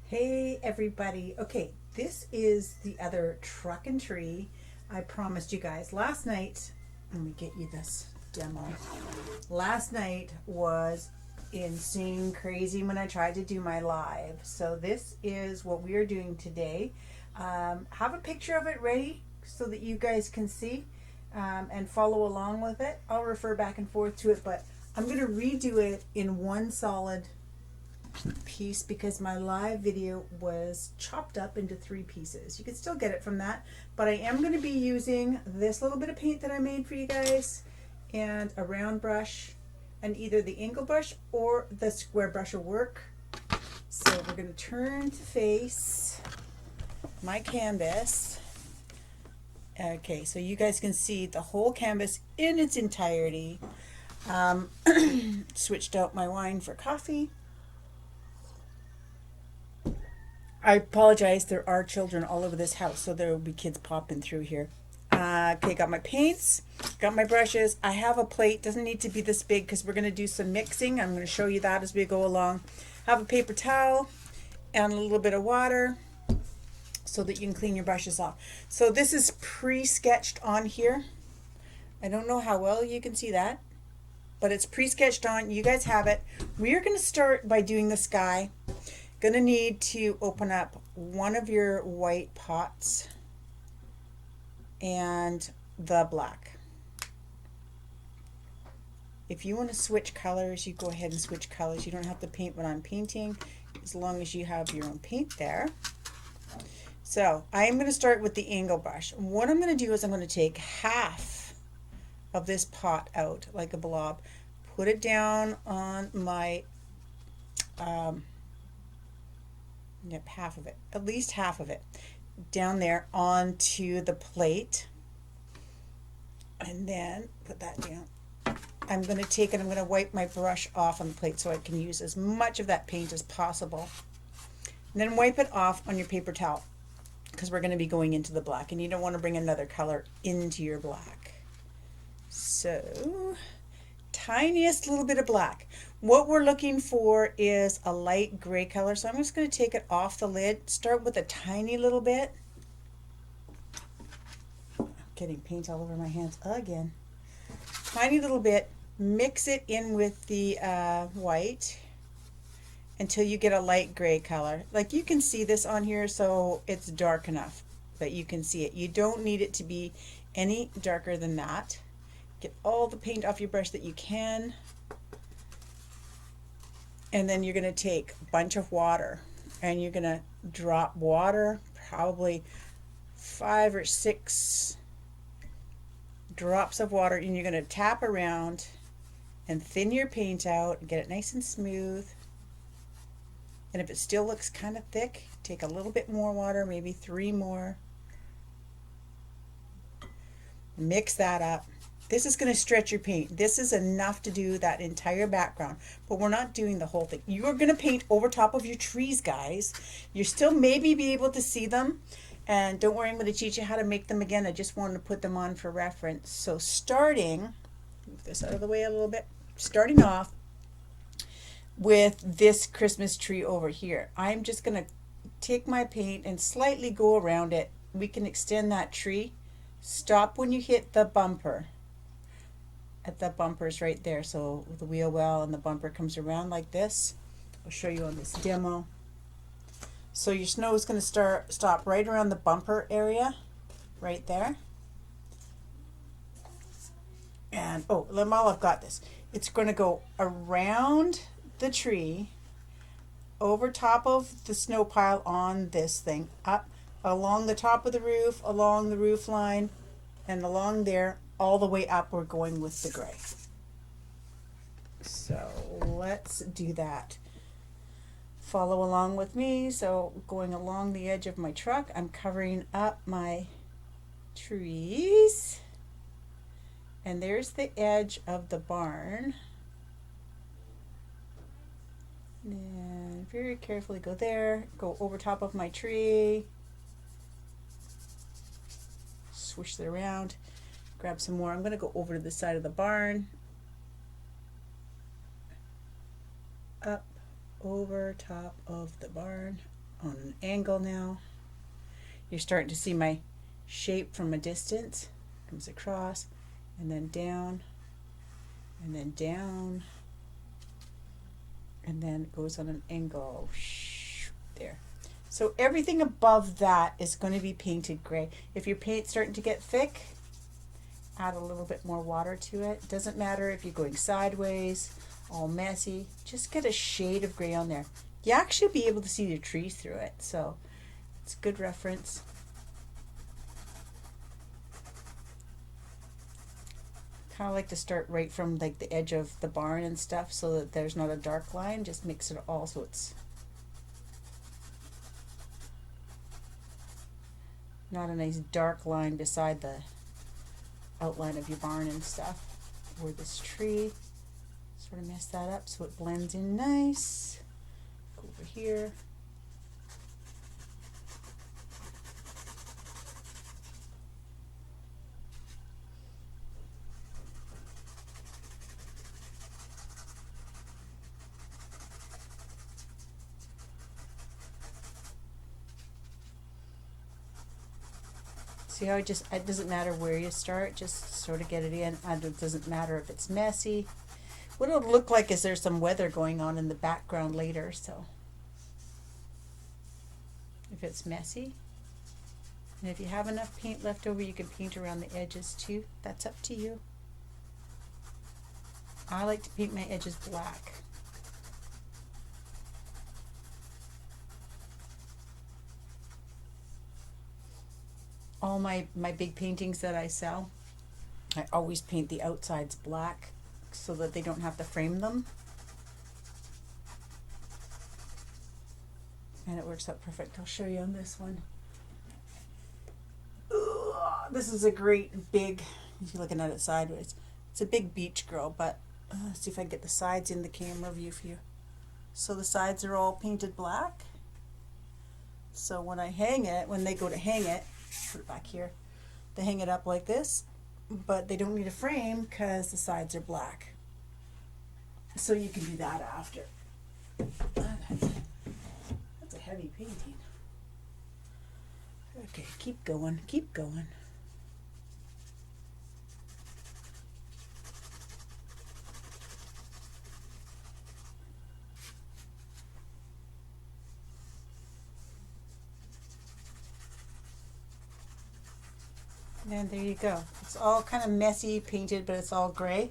Hey everybody. Okay, this is the other truck and tree I promised you guys last night. Let me get you this demo. Last night was insane crazy when I tried to do my live. So this is what we are doing today. Have a picture of it ready so that you guys can see and follow along with it. I'll refer back and forth to it, but I'm going to redo it in one solid piece because my live video was chopped up into three pieces. You can still get it from that, but I am going to be using this little bit of paint that I made for you guys and a round brush, and either the angle brush or the square brush will work. So we're going to turn to face my canvas. Okay, so you guys can see the whole canvas in its entirety. Switched out my wine for coffee. I apologize, there are children all over this house, so there will be kids popping through here. Okay, got my paints, got my brushes. I have a plate, doesn't need to be this big because we're going to do some mixing. I'm going to show you that as we go along. Have a paper towel and a little bit of water so that you can clean your brushes off. So this is pre-sketched on here. I don't know how well you can see that, but it's pre-sketched on. You guys have it. We are going to start by doing the sky. Gonna need to open up one of your white pots and the black. If you want to switch colors, you go ahead and switch colors. You don't have to paint what I'm painting as long as you have your own paint there. So I am going to start with the angle brush. What I'm going to do is I'm going to take half of this pot out like a blob, put it down on my yep, half of it, at least half of it, down there onto the plate, and then put that down. I'm going to take it, I'm going to wipe my brush off on the plate so I can use as much of that paint as possible. And then wipe it off on your paper towel because we're going to be going into the black and you don't want to bring another color into your black. So, tiniest little bit of black. What we're looking for is a light gray color, so I'm just going to take it off the lid. Start with a tiny little bit. I'm getting paint all over my hands again. Tiny little bit. Mix it in with the white until you get a light gray color. Like you can see this on here, so it's dark enough that you can see it. You don't need it to be any darker than that. Get all the paint off your brush that you can. And then you're going to take a bunch of water and you're going to drop water, probably 5 or 6 drops of water, and you're going to tap around and thin your paint out and get it nice and smooth. And if it still looks kind of thick, take a little bit more water, maybe 3 more. Mix that up. This is going to stretch your paint. This is enough to do that entire background, but we're not doing the whole thing. You're going to paint over top of your trees, guys. You'll still maybe be able to see them, and don't worry, I'm going to teach you how to make them again. I just wanted to put them on for reference. So starting, move this out of the way a little bit, starting off with this Christmas tree over here. I'm just going to take my paint and slightly go around it. We can extend that tree. Stop when you hit the bumper. At the bumpers right there, so the wheel well and the bumper comes around like this. I'll show you on this demo. So your snow is going to stop right around the bumper area, right there. And oh, while I've got this, it's going to go around the tree, over top of the snow pile on this thing, up along the top of the roof, along the roof line, and along there. All the way up, we're going with the gray. So let's do that. Follow along with me. So going along the edge of my truck, I'm covering up my trees. And there's the edge of the barn. And very carefully go there, go over top of my tree, swish it around. Grab some more. I'm going to go over to the side of the barn. Up, over top of the barn. on an angle now. You're starting to see my shape from a distance. Comes across and then down and then down and then it goes on an angle there. So everything above that is going to be painted gray. If your paint's starting to get thick, add a little bit more water to it. Doesn't matter if you're going sideways, all messy, just get a shade of gray on there. You actually be able to see the trees through it, so it's a good reference. Kind of like to start right from like the edge of the barn and stuff so that there's not a dark line. Just mix it all so it's not a nice dark line beside the outline of your barn and stuff. Or this tree, sort of mess that up so it blends in nice. Go over here. See how it doesn't matter where you start, just sort of get it in. It doesn't matter if it's messy. What it'll look like is there's some weather going on in the background later, so if it's messy. And if you have enough paint left over, you can paint around the edges too. That's up to you. I like to paint my edges black. All my big paintings that I sell, I always paint the outsides black so that they don't have to frame them. And it works out perfect. I'll show you on this one. Ugh, this is a great big, if you're looking at it sideways, it's a big beach girl, but let's see if I can get the sides in the camera view for you. So the sides are all painted black. So when I hang it, when they go to hang it, put it back here, they hang it up like this, but they don't need a frame because the sides are black. So you can do that after. That's a heavy painting. Okay, keep going, keep going. And there you go. It's all kind of messy painted, but it's all gray.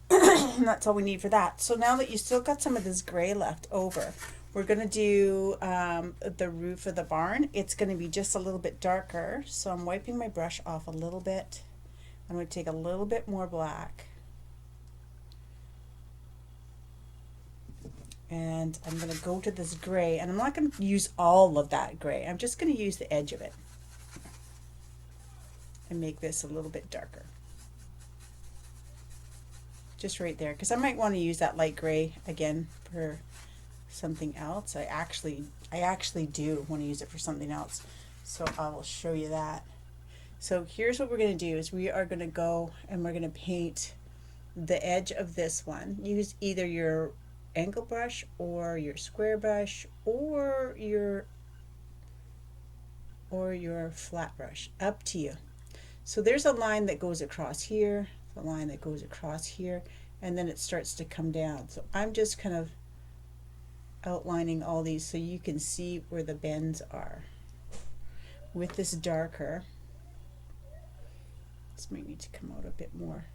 And that's all we need for that. So now that you still got some of this gray left over, we're going to do the roof of the barn. It's going to be just a little bit darker. So I'm wiping my brush off a little bit. I'm going to take a little bit more black. And I'm going to go to this gray. And I'm not going to use all of that gray. I'm just going to use the edge of it. And make this a little bit darker. Just right there, because I might want to use that light gray again for something else. I actually do want to use it for something else. So I will show you that. So here's what we're going to do is we are going to go and we're going to paint the edge of this one. Use either your angle brush or your square brush or your flat brush. Up to you. So there's a line that goes across here, a line that goes across here, and then it starts to come down. So I'm just kind of outlining all these so you can see where the bends are. With this darker, this might need to come out a bit more.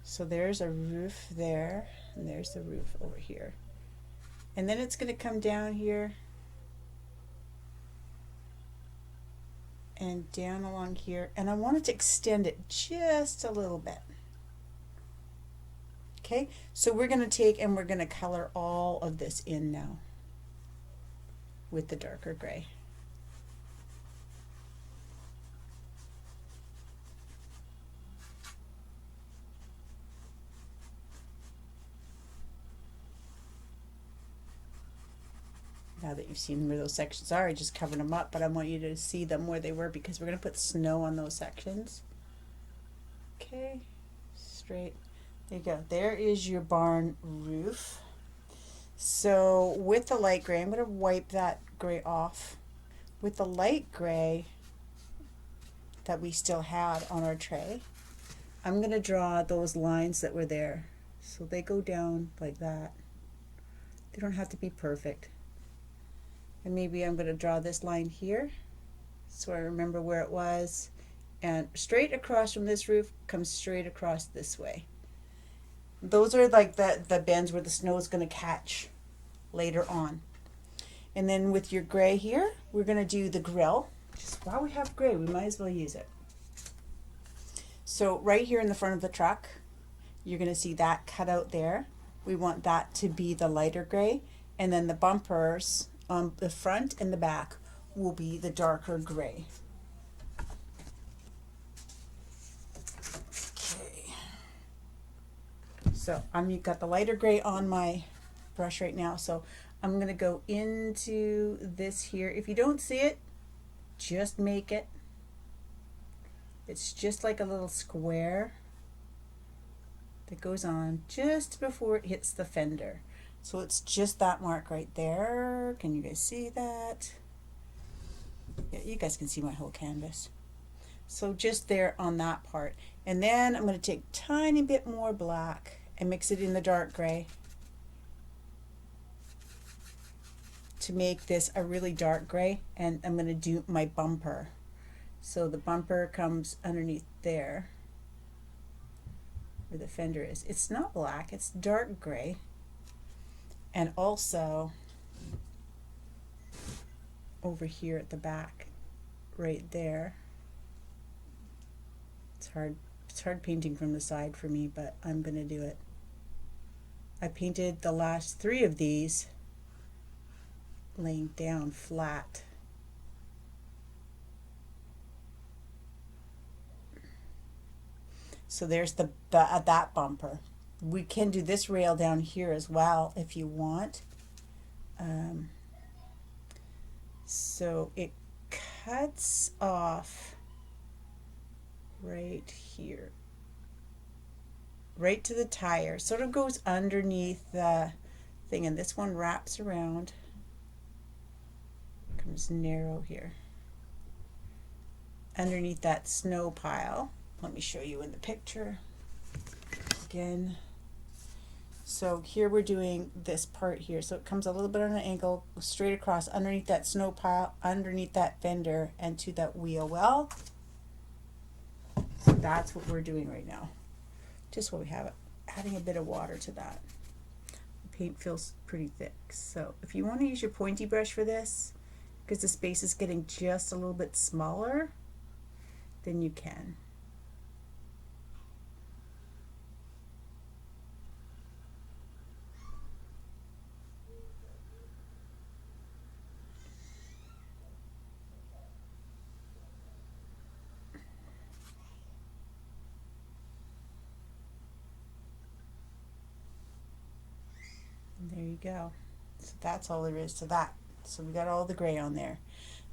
So there's a roof there, and there's the roof over here. And then it's going to come down here and down along here, and I wanted to extend it just a little bit. Okay, so we're going to take and we're going to color all of this in now with the darker gray. Now that you've seen where those sections are, I just covered them up, but I want you to see them where they were because we're going to put snow on those sections. Okay, straight. There you go. There is your barn roof. So with the light gray, I'm going to wipe that gray off. With the light gray that we still had on our tray, I'm going to draw those lines that were there. So they go down like that. They don't have to be perfect. And maybe I'm going to draw this line here so I remember where it was. And straight across from this roof comes straight across this way. Those are like the bends where the snow is going to catch later on. And then with your gray here, we're going to do the grill. Just while we have gray, we might as well use it. So right here in the front of the truck, you're going to see that cut out there. We want that to be the lighter gray. And then the bumpers on the front and the back will be the darker gray. Okay. So I've got the lighter gray on my brush right now. So I'm going to go into this here. If you don't see it, just make it. It's just like a little square that goes on just before it hits the fender. So it's just that mark right there. Can you guys see that? Yeah, you guys can see my whole canvas. So just there on that part. And then I'm going to take a tiny bit more black and mix it in the dark gray to make this a really dark gray. And I'm going to do my bumper. So the bumper comes underneath there where the fender is. It's not black, it's dark gray. And also over here at the back, right there. It's hard painting from the side for me, but I'm gonna do it. I painted the last 3 of these laying down flat. So there's that bumper. We can do this rail down here as well if you want. So it cuts off right here, right to the tire. Sort of goes underneath the thing, and this one wraps around, comes narrow here, underneath that snow pile. Let me show you in the picture again. So here we're doing this part here. So it comes a little bit on an angle, straight across underneath that snow pile, underneath that fender, and to that wheel well. So that's what we're doing right now. Just what we have it. Adding a bit of water to that. The paint feels pretty thick. So if you want to use your pointy brush for this, because the space is getting just a little bit smaller, then you can. There you go. So that's all there is to that. So we got all the gray on there.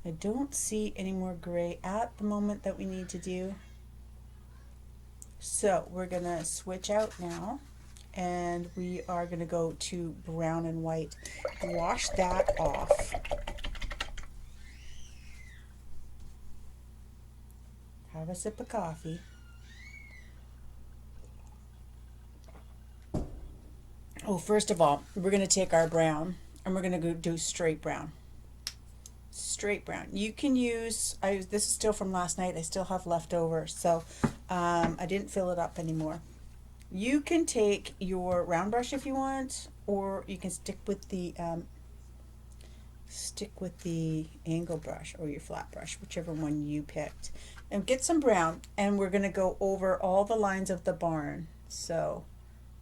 I don't see any more gray at the moment that we need to do. So we're gonna switch out now, and we are gonna go to brown and white. Wash that off. Have a sip of coffee. Oh, first of all, we're going to take our brown and we're going to go do straight brown. Straight brown. You can use, this is still from last night. I still have leftover, so I didn't fill it up anymore. You can take your round brush if you want, or you can stick with the angle brush or your flat brush, whichever one you picked. And get some brown, and we're going to go over all the lines of the barn. So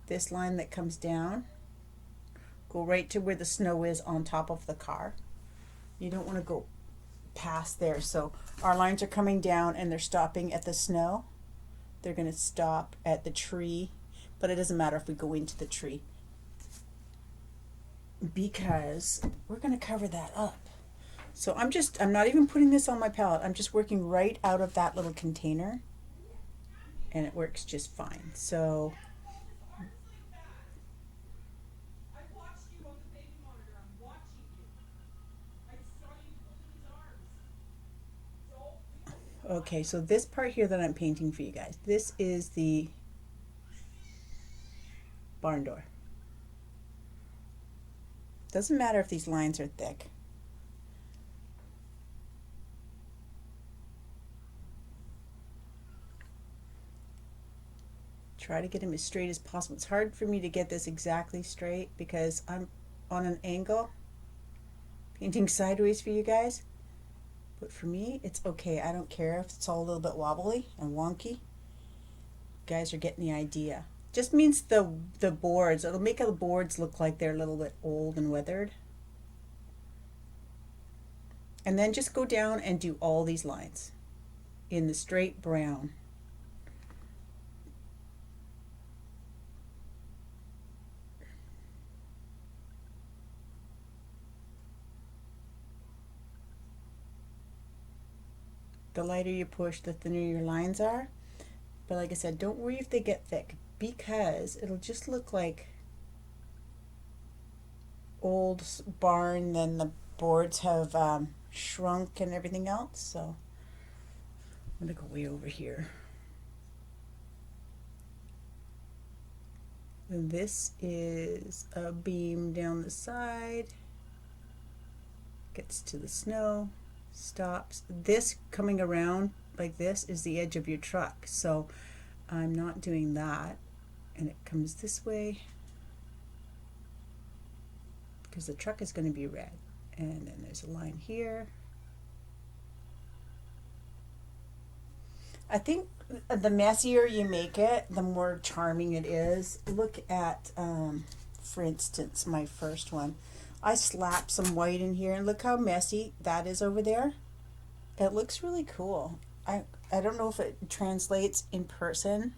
this line that comes down, go right to where the snow is on top of the car. You don't want to go past there. So our lines are coming down and they're stopping at the snow. They're going to stop at the tree, but it doesn't matter if we go into the tree because we're going to cover that up. So I'm not even putting this on my palette. I'm just working right out of that little container, and it works just fine. So Okay, so this part here that I'm painting for you guys, this is the barn door. Doesn't matter if these lines are thick. Try to get them as straight as possible. It's hard for me to get this exactly straight because I'm on an angle painting sideways for you guys. But for me, it's okay. I don't care if it's all a little bit wobbly and wonky. You guys are getting the idea. Just means the boards, it'll make the boards look like they're a little bit old and weathered. And then just go down and do all these lines in the straight brown. The lighter you push, the thinner your lines are. But like I said, don't worry if they get thick because it'll just look like old barn. Then the boards have shrunk and everything else. So I'm going to go way over here. And this is a beam down the side. Gets to the snow. Stops. This coming around like this is the edge of your truck, so I'm not doing that, and it comes this way because the truck is going to be red, and then there's a line here. I think the messier you make it, the more charming it is. Look at for instance my first one. I slapped some white in here and look how messy that is over there. It looks really cool. I don't know if it translates in person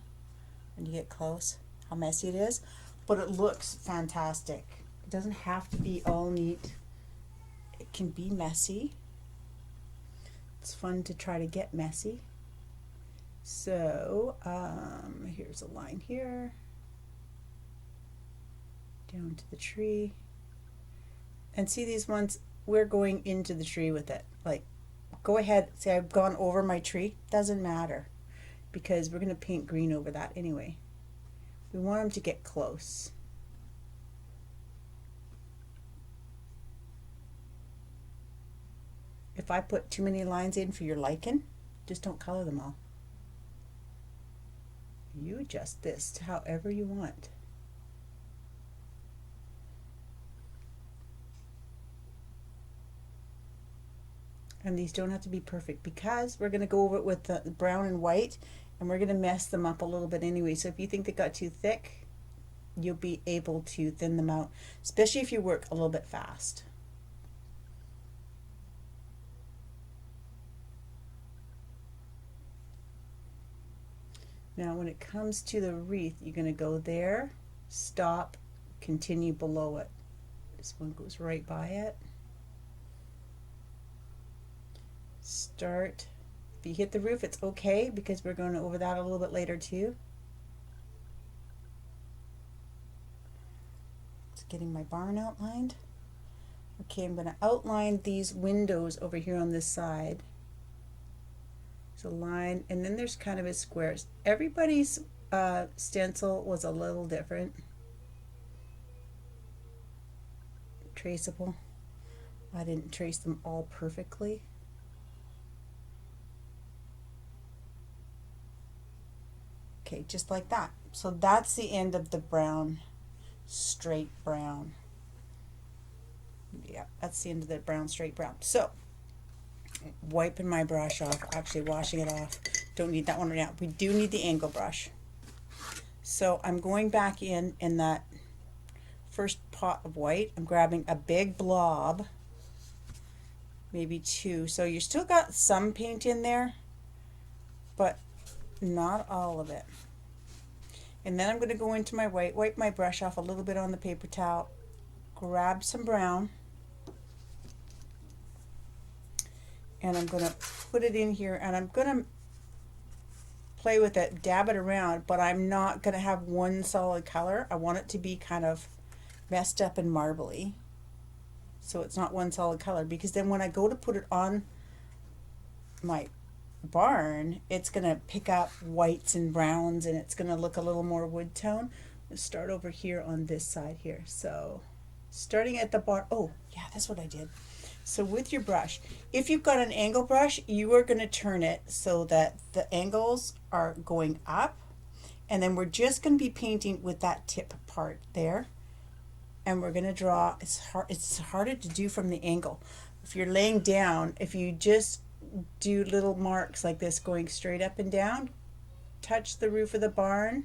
when you get close how messy it is, but it looks fantastic. It doesn't have to be all neat. It can be messy. It's fun to try to get messy. So here's a line here down to the tree. And see these ones, we're going into the tree with it. Like, go ahead, say I've gone over my tree. Doesn't matter because we're going to paint green over that anyway. We want them to get close. If I put too many lines in for your liking, just don't color them all. You adjust this to however you want. And these don't have to be perfect because we're going to go over it with the brown and white, and we're going to mess them up a little bit anyway. So if you think they got too thick, you'll be able to thin them out, especially if you work a little bit fast. Now when it comes to the wreath, you're going to go there, stop, continue below it. This one goes right by it. Start. If you hit the roof, it's okay because we're going over that a little bit later too. Just getting my barn outlined. Okay, I'm going to outline these windows over here on this side. There's a line, and then there's kind of a square. Everybody's stencil was a little different. Traceable. I didn't trace them all perfectly. Okay, just like that. So that's the end of the brown, straight brown. Yeah, that's the end of the brown, straight brown. So, wiping my brush off, actually washing it off. Don't need that one right now. We do need the angle brush. So I'm going back in that first pot of white. I'm grabbing a big blob, maybe two. So you still got some paint in there, but not all of it. And then I'm going to go into my white, wipe my brush off a little bit on the paper towel, grab some brown, and I'm going to put it in here, and I'm going to play with it, dab it around, but I'm not going to have one solid color. I want it to be kind of messed up and marbly, so it's not one solid color, because then when I go to put it on my barn, it's going to pick up whites and browns and it's going to look a little more wood tone. Let's start over here on this side here. So starting at the barn, oh yeah, that's what I did. So with your brush, if you've got an angle brush, you are going to turn it so that the angles are going up, and then we're just going to be painting with that tip part there, and we're going to draw. It's harder to do from the angle. If you're laying down, if you just do little marks like this going straight up and down, touch the roof of the barn.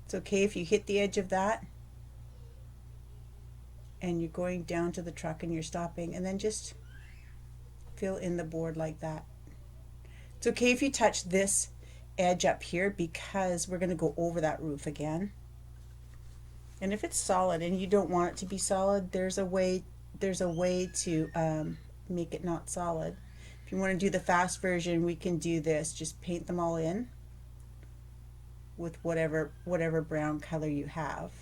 It's okay if you hit the edge of that and you're going down to the truck and you're stopping, and then just fill in the board like that. It's okay if you touch this edge up here because we're going to go over that roof again. And if it's solid and you don't want it to be solid, there's a way to make it not solid. If you want to do the fast version, we can do this. Just paint them all in with whatever brown color you have.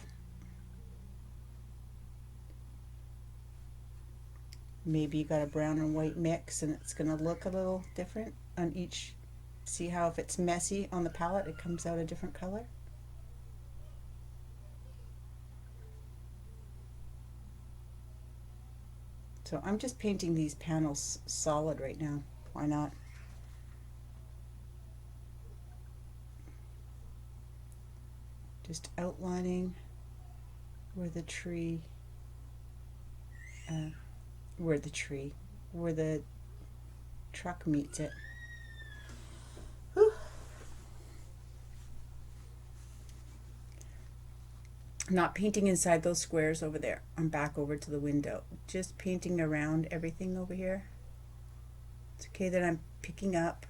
Maybe you got a brown and white mix and it's going to look a little different on each. See how if it's messy on the palette, it comes out a different color? So I'm just painting these panels solid right now. Why not? Just outlining where the tree, where the truck meets it. Whew. I'm not painting inside those squares over there. I'm back over to the window. Just painting around everything over here. It's okay that I'm picking up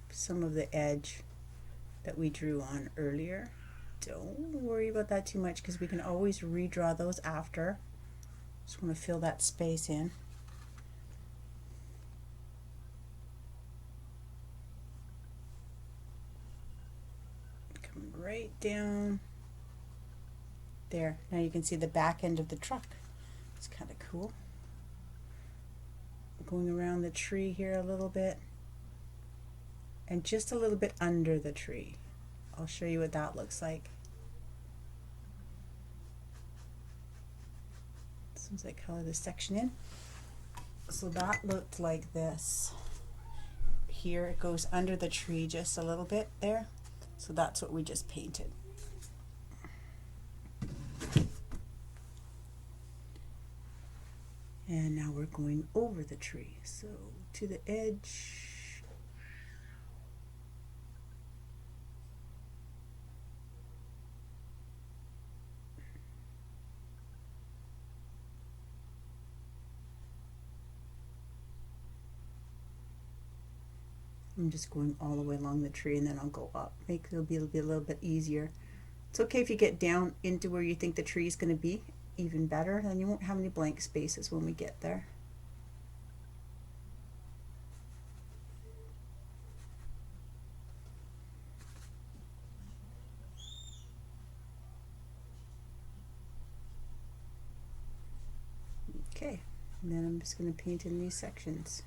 some of the edge that we drew on earlier. Don't worry about that too much because we can always redraw those after. Just want to fill that space in. Come right down there. Now you can see the back end of the truck. It's kind of cool. Going around the tree here a little bit and just a little bit under the tree. I'll show you what that looks like. As soon as I color this section in. So that looked like this. Here it goes under the tree just a little bit there. So that's what we just painted. And now we're going over the tree. So to the edge. I'm just going all the way along the tree and then I'll go up. It'll be a little bit easier. It's okay if you get down into where you think the tree is going to be, even better. Then you won't have any blank spaces when we get there. Okay, and then I'm just going to paint in these sections.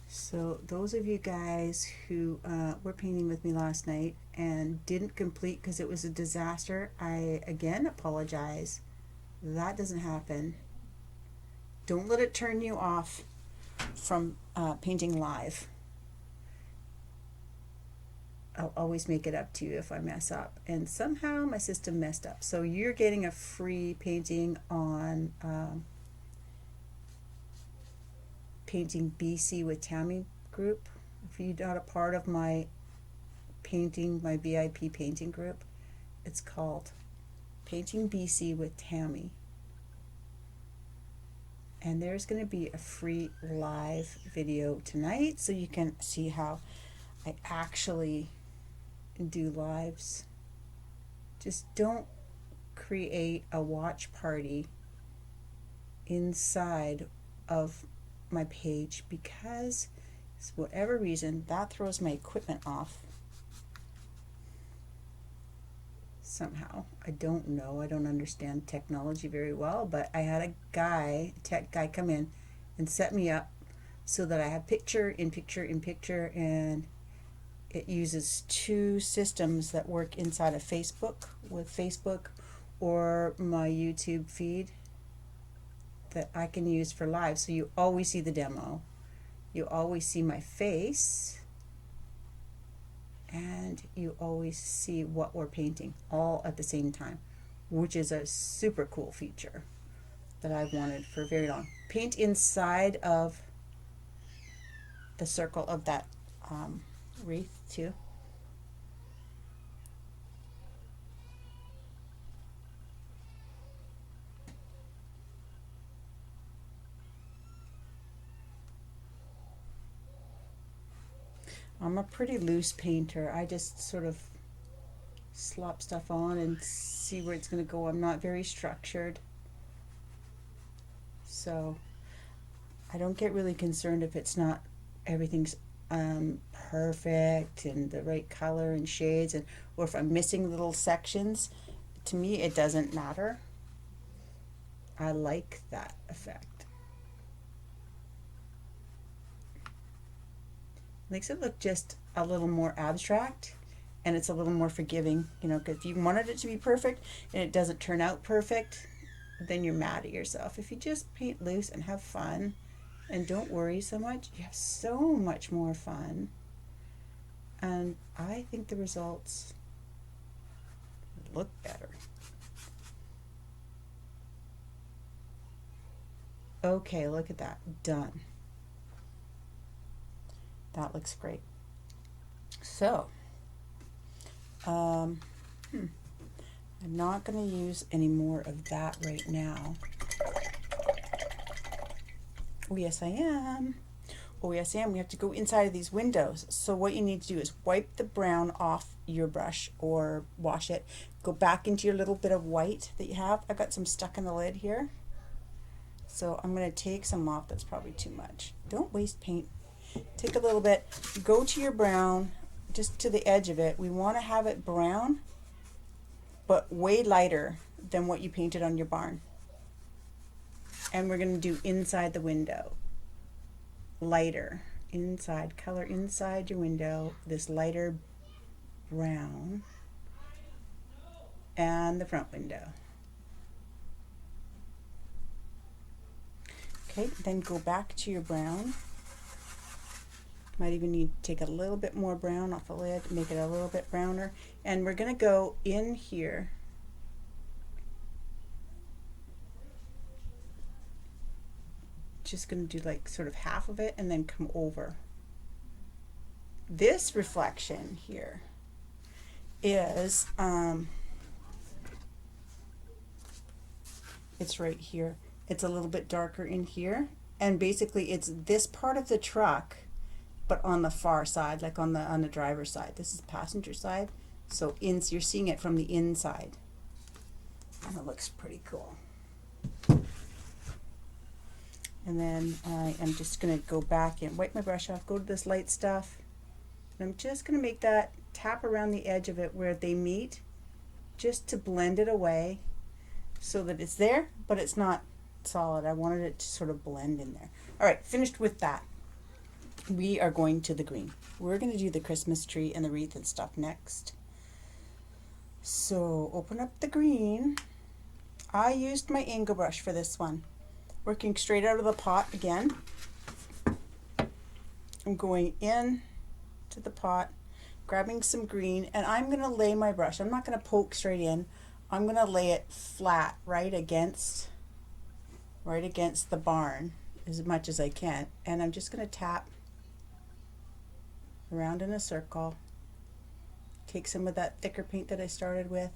So those of you guys who were painting with me last night and didn't complete because it was a disaster, I again apologize. That doesn't happen. Don't let it turn you off from painting live. I'll always make it up to you if I mess up. And somehow my system messed up. So you're getting a free painting on Painting BC with Tammy group. If you're not a part of my VIP painting group, it's called Painting BC with Tammy. And there's going to be a free live video tonight so you can see how I actually do lives. Just don't create a watch party inside of my page because for whatever reason that throws my equipment off somehow. I don't know. I don't understand technology very well, but I had a tech guy come in and set me up so that I have picture in picture in picture, and it uses two systems that work inside of Facebook with Facebook or my YouTube feed that I can use for live. So you always see the demo. You always see my face, and you always see what we're painting all at the same time, which is a super cool feature that I've wanted for very long. Paint inside of the circle of that wreath too. I'm a pretty loose painter. I just sort of slop stuff on and see where it's going to go. I'm not very structured. So I don't get really concerned if it's not everything's perfect and the right color and shades, and or if I'm missing little sections. To me, it doesn't matter. I like that effect. Makes it look just a little more abstract, and it's a little more forgiving. You know, 'cause if you wanted it to be perfect and it doesn't turn out perfect, then you're mad at yourself. If you just paint loose and have fun and don't worry so much, you have so much more fun. And I think the results look better. Okay, look at that. Done. That looks great. So, I'm not going to use any more of that right now. Oh, yes, I am. Oh, yes, I am. We have to go inside of these windows. So what you need to do is wipe the brown off your brush or wash it. Go back into your little bit of white that you have. I've got some stuck in the lid here. So I'm going to take some off. That's probably too much. Don't waste paint. Take a little bit. Go to your brown, just to the edge of it. We want to have it brown, but way lighter than what you painted on your barn. And we're going to do inside the window. Lighter inside, color inside your window, this lighter brown, and the front window. Okay, then go back to your brown. Might even need to take a little bit more brown off the lid, make it a little bit browner. And we're going to go in here. Just going to do like sort of half of it and then come over. This reflection here is, it's right here. It's a little bit darker in here. And basically it's this part of the truck, but on the far side, like on the driver's side. This is the passenger side. So you're seeing it from the inside. And it looks pretty cool. And then I am just going to go back and wipe my brush off, go to this light stuff. And I'm just going to make that tap around the edge of it where they meet, just to blend it away so that it's there, but it's not solid. I wanted it to sort of blend in there. All right, finished with that. We are going to the green. We're going to do the Christmas tree and the wreath and stuff next. So open up the green. I used my angle brush for this one. Working straight out of the pot again. I'm going in to the pot, grabbing some green, and I'm going to lay my brush. I'm not going to poke straight in. I'm going to lay it flat right against the barn as much as I can. And I'm just going to tap around in a circle. Take some of that thicker paint that I started with,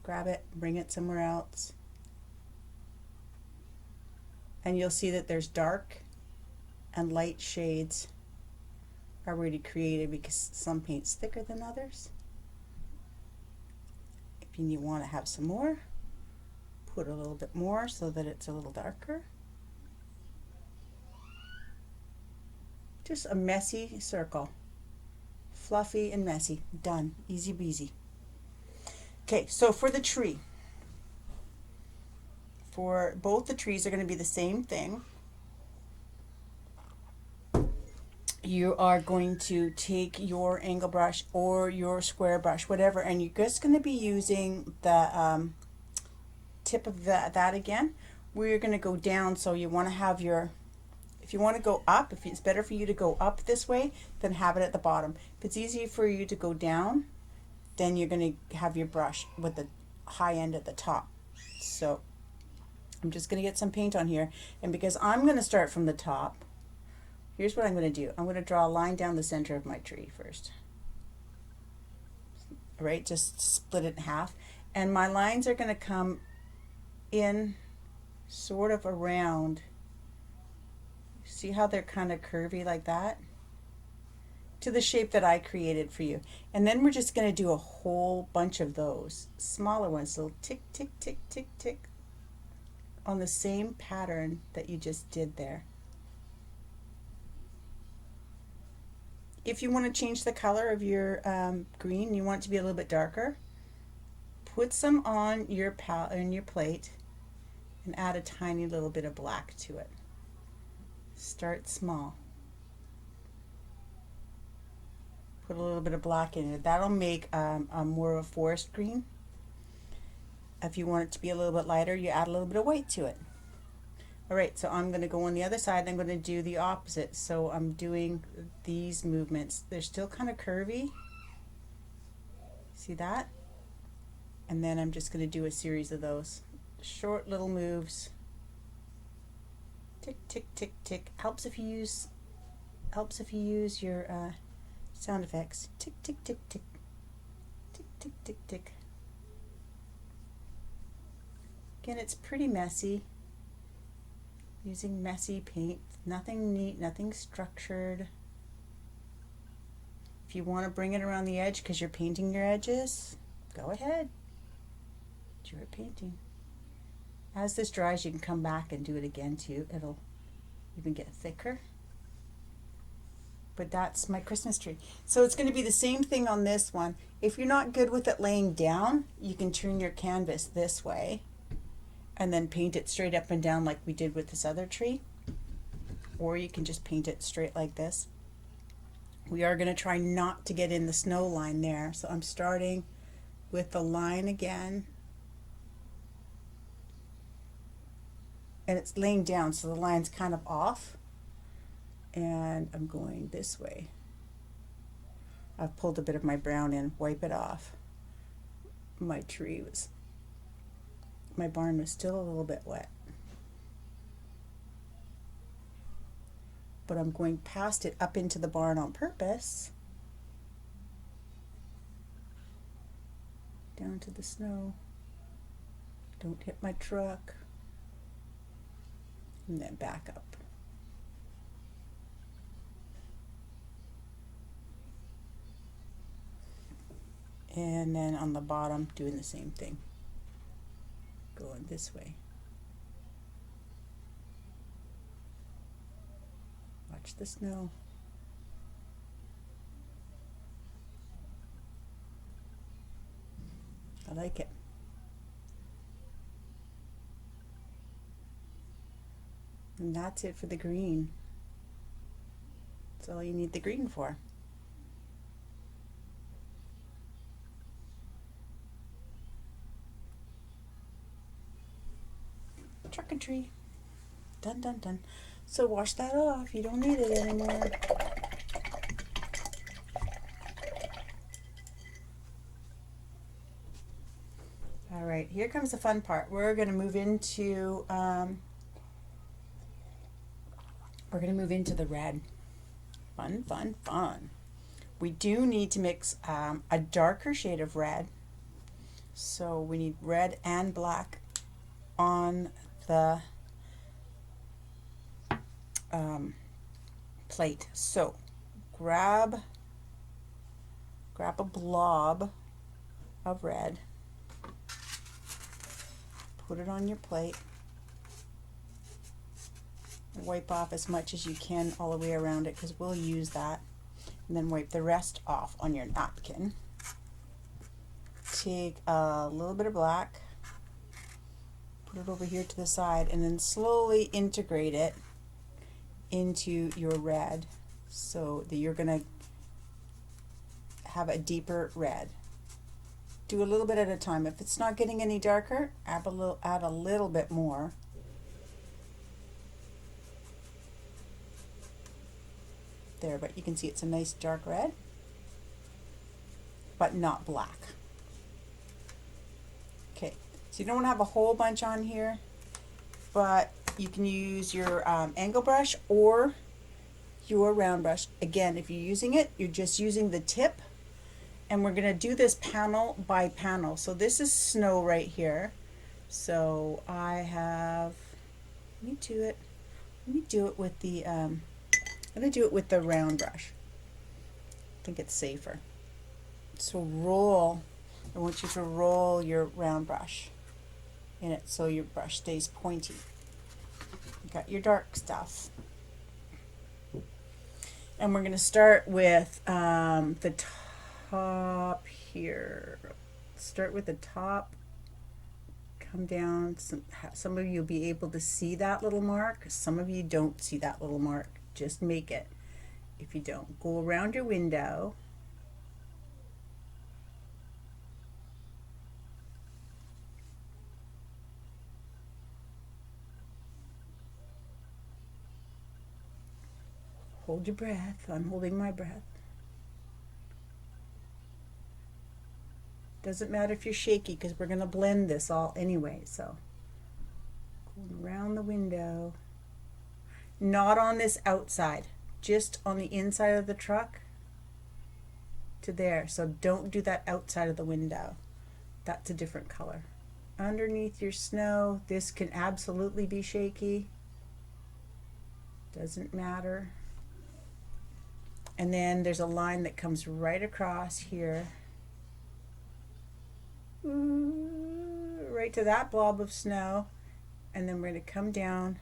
grab it, bring it somewhere else. And you'll see that there's dark and light shades already created because some paint's thicker than others. If you want to have some more, Put a little bit more so that it's a little darker. Just a messy circle. Fluffy and messy. Done. Easy peasy. Okay, so for the tree, for both the trees are going to be the same thing. You are going to take your angle brush or your square brush, whatever, and you're just going to be using the tip of that again. We're going to go down, so you want to have your, if you want to go up, if it's better for you to go up this way, then have it at the bottom. If it's easier for you to go down, then you're going to have your brush with the high end at the top. So I'm just going to get some paint on here, and because I'm going to start from the top, here's what I'm going to do. I'm going to draw a line down the center of my tree first. All right, just split it in half, and my lines are going to come in sort of around. See how they're kind of curvy like that? To the shape that I created for you. And then we're just going to do a whole bunch of those smaller ones. So tick, tick, tick, tick, tick on the same pattern that you just did there. If you want to change the color of your green, you want it to be a little bit darker, put some on your plate and add a tiny little bit of black to it. Start small. Put a little bit of black in it. That'll make a more of a forest green. If you want it to be a little bit lighter, you add a little bit of white to it. Alright, so I'm going to go on the other side and I'm going to do the opposite. So I'm doing these movements. They're still kind of curvy. See that? And then I'm just going to do a series of those. Short little moves. Tick, tick, tick, tick. Helps if you use your sound effects. Tick, tick, tick, tick. Tick, tick, tick, tick. Again, it's pretty messy. Using messy paint, nothing neat, nothing structured. If you want to bring it around the edge because you're painting your edges, go ahead. It's your painting. As this dries, you can come back and do it again too. It'll even get thicker. But that's my Christmas tree. So it's going to be the same thing on this one. If you're not good with it laying down, you can turn your canvas this way and then paint it straight up and down like we did with this other tree. Or you can just paint it straight like this. We are going to try not to get in the snow line there. So I'm starting with the line again. And it's laying down, so the line's kind of off. And I'm going this way. I've pulled a bit of my brown in, wipe it off. My barn was still a little bit wet. But I'm going past it up into the barn on purpose. Down to the snow. Don't hit my truck. And then back up. And then on the bottom, doing the same thing. Going this way. Watch the snow. I like it. And that's it for the green. That's all you need the green for. Truck and tree. Done, done, done. So wash that off. You don't need it anymore. All right, here comes the fun part. We're going to move into the red. Fun, fun, fun. We do need to mix a darker shade of red. So we need red and black on the plate. So grab a blob of red, put it on your plate. Wipe off as much as you can all the way around it because we'll use that. And then wipe the rest off on your napkin. Take a little bit of black, put it over here to the side, and then slowly integrate it into your red so that you're going to have a deeper red. Do a little bit at a time. If it's not getting any darker, add a little bit more. There, but you can see it's a nice dark red, but not black. Okay, so you don't want to have a whole bunch on here, but you can use your angle brush or your round brush. Again, if you're using it, you're just using the tip, and we're going to do this panel by panel. So this is snow right here. So I have, let me do it with the, I'm going to do it with the round brush. I think it's safer. So roll, I want you to roll your round brush in it so your brush stays pointy. You got your dark stuff. And we're going to start with the top here. Start with the top, come down. Some of you will be able to see that little mark. Some of you don't see that little mark. Just make it. If you don't, go around your window. Hold your breath. I'm holding my breath. Doesn't matter if you're shaky because we're going to blend this all anyway. So going around the window. Not on this outside, just on the inside of the truck to there. So don't do that outside of the window. That's a different color. Underneath your snow, this can absolutely be shaky. Doesn't matter. And then there's a line that comes right across here. Right to that blob of snow. And then we're going to come down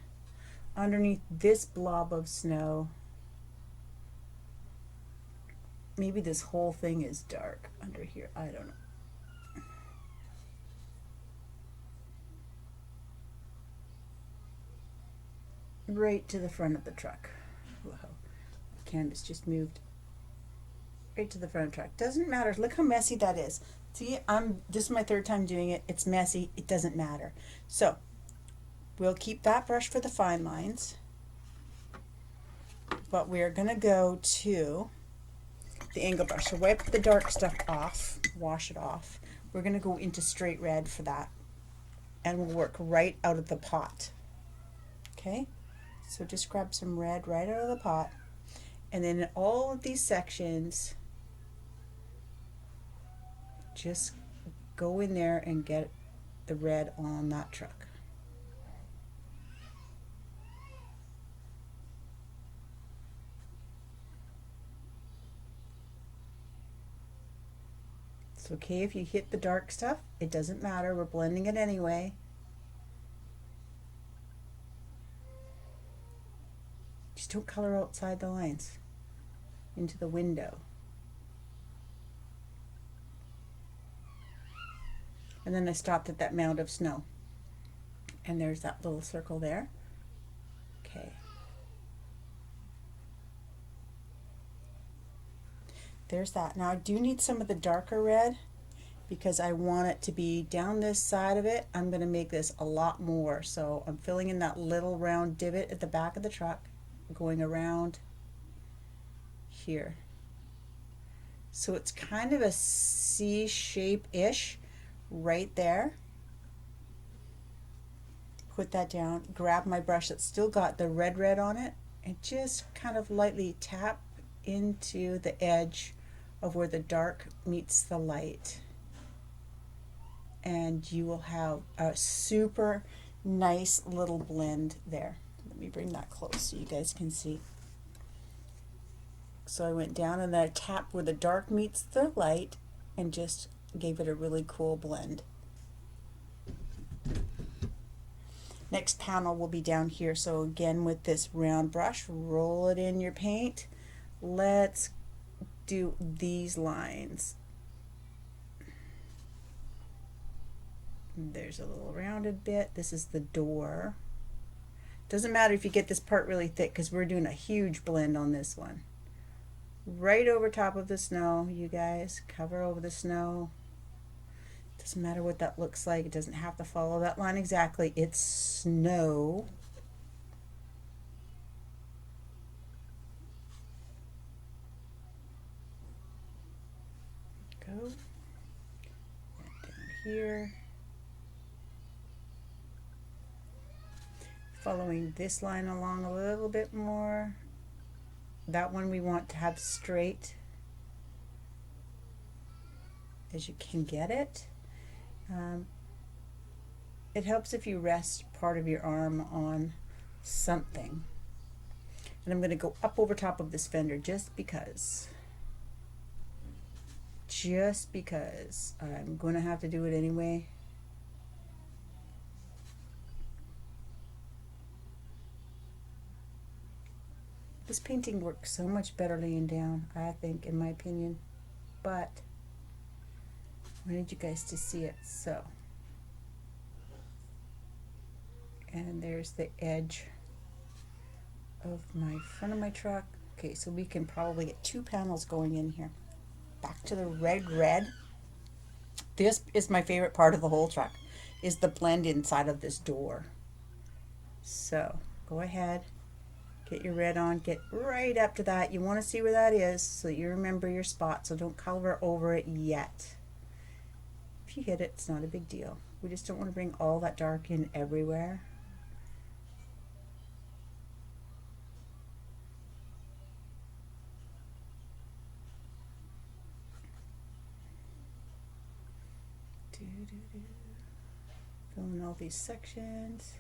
underneath this blob of snow. Maybe this whole thing is dark under here. I don't know. Right to the front of the truck. Whoa. The canvas just moved. Right to the front of the truck. Doesn't matter. Look how messy that is. See, this is my third time doing it. It's messy. It doesn't matter. So we'll keep that brush for the fine lines, but we're going to go to the angle brush. So wipe the dark stuff off, wash it off. We're going to go into straight red for that, and we'll work right out of the pot. Okay, so just grab some red right out of the pot, and then in all of these sections, just go in there and get the red on that truck. It's okay if you hit the dark stuff. It doesn't matter. We're blending it anyway. Just don't color outside the lines into the window. And then I stopped at that mound of snow. And there's that little circle there. Okay. There's that. Now I do need some of the darker red because I want it to be down this side of it. I'm going to make this a lot more. So I'm filling in that little round divot at the back of the truck, going around here. So it's kind of a C shape-ish right there. Put that down, grab my brush that's still got the red on it, and just kind of lightly tap into the edge of where the dark meets the light, and you will have a super nice little blend there. Let me bring that close so you guys can see. So I went down and then I tapped where the dark meets the light and just gave it a really cool blend. Next panel will be down here. So again, with this round brush, roll it in your paint. Let's do these lines. There's a little rounded bit. This is the door. Doesn't matter if you get this part really thick because we're doing a huge blend on this one. Right over top of the snow, you guys. Cover over the snow. Doesn't matter what that looks like. It doesn't have to follow that line exactly. It's snow. Go. And down here. Following this line along a little bit more. That one we want to have straight as you can get it. It helps if you rest part of your arm on something. And I'm going to go up over top of this fender just because. Just because I'm going to have to do it anyway. This painting works so much better laying down, I think, in my opinion. But I wanted you guys to see it, so. And there's the edge of my front of my truck. Okay, so we can probably get 2 panels going in here. Back to the red. This is my favorite part of the whole truck, is the blend inside of this door. So go ahead, get your red on, get right up to that. You want to see where that is so you remember your spot, so don't color over it yet. If you hit it, it's not a big deal. We just don't want to bring all that dark in everywhere. Filling all these sections.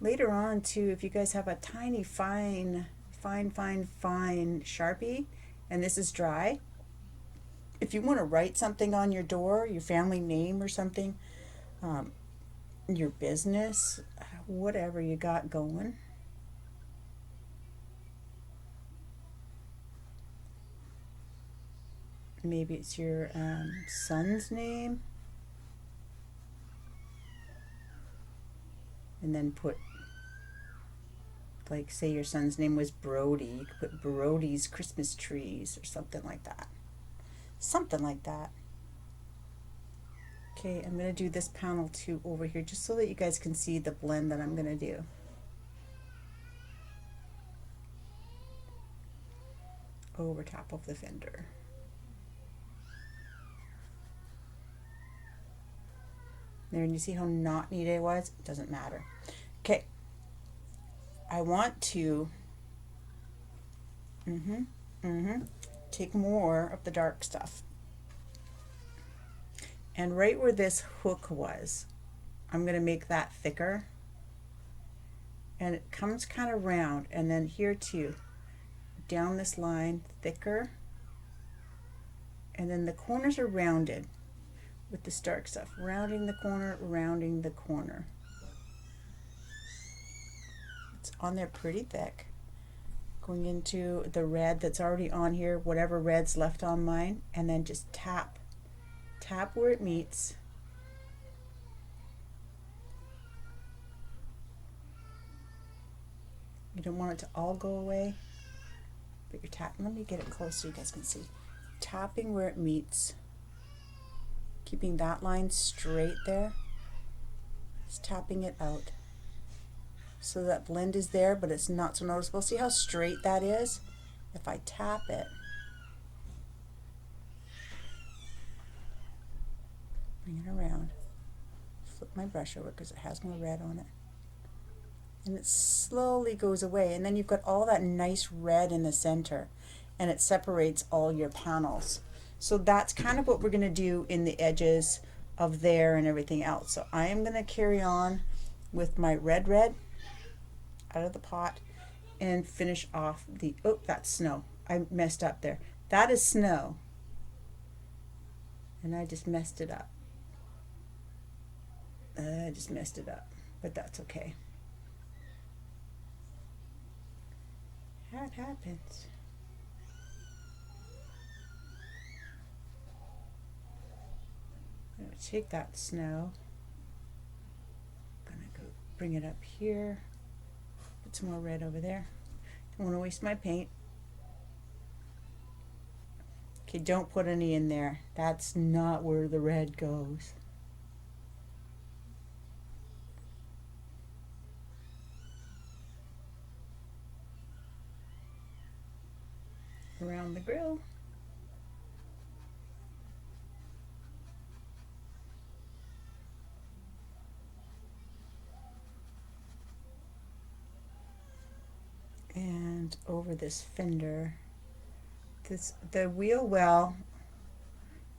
Later on too, if you guys have a tiny fine Sharpie, and this is dry, if you want to write something on your door, your family name or something, your business, whatever you got going. Maybe it's your son's name. And then put, like, say your son's name was Brody. You could put Brody's Christmas trees or something like that. Something like that. Okay, I'm going to do this panel too over here just so that you guys can see the blend that I'm going to do. Over top of the fender. There, and you see how not neat it was? It doesn't matter. Okay, I want to take more of the dark stuff. And right where this hook was, I'm going to make that thicker. And it comes kind of round, and then here too, down this line, thicker. And then the corners are rounded with this dark stuff, rounding the corner, rounding the corner. It's on there pretty thick. Going into the red that's already on here, whatever red's left on mine, and then just tap where it meets. You don't want it to all go away, but you're tapping. Let me get it close so you guys can see. Tapping where it meets. Keeping that line straight there, just tapping it out so that blend is there, but it's not so noticeable. See how straight that is? If I tap it, bring it around, flip my brush over because it has more red on it, and it slowly goes away, and then you've got all that nice red in the center, and it separates all your panels. So that's kind of what we're going to do in the edges of there and everything else. So I am going to carry on with my red out of the pot and finish off the, oh, that's snow. I messed up there. That is snow. And I just messed it up. I just messed it up, but that's okay. That happens. I'm going to take that snow. I'm going to go bring it up here. Put some more red over there. Don't want to waste my paint. Okay, don't put any in there. That's not where the red goes. Around the grill. And over this fender. The wheel well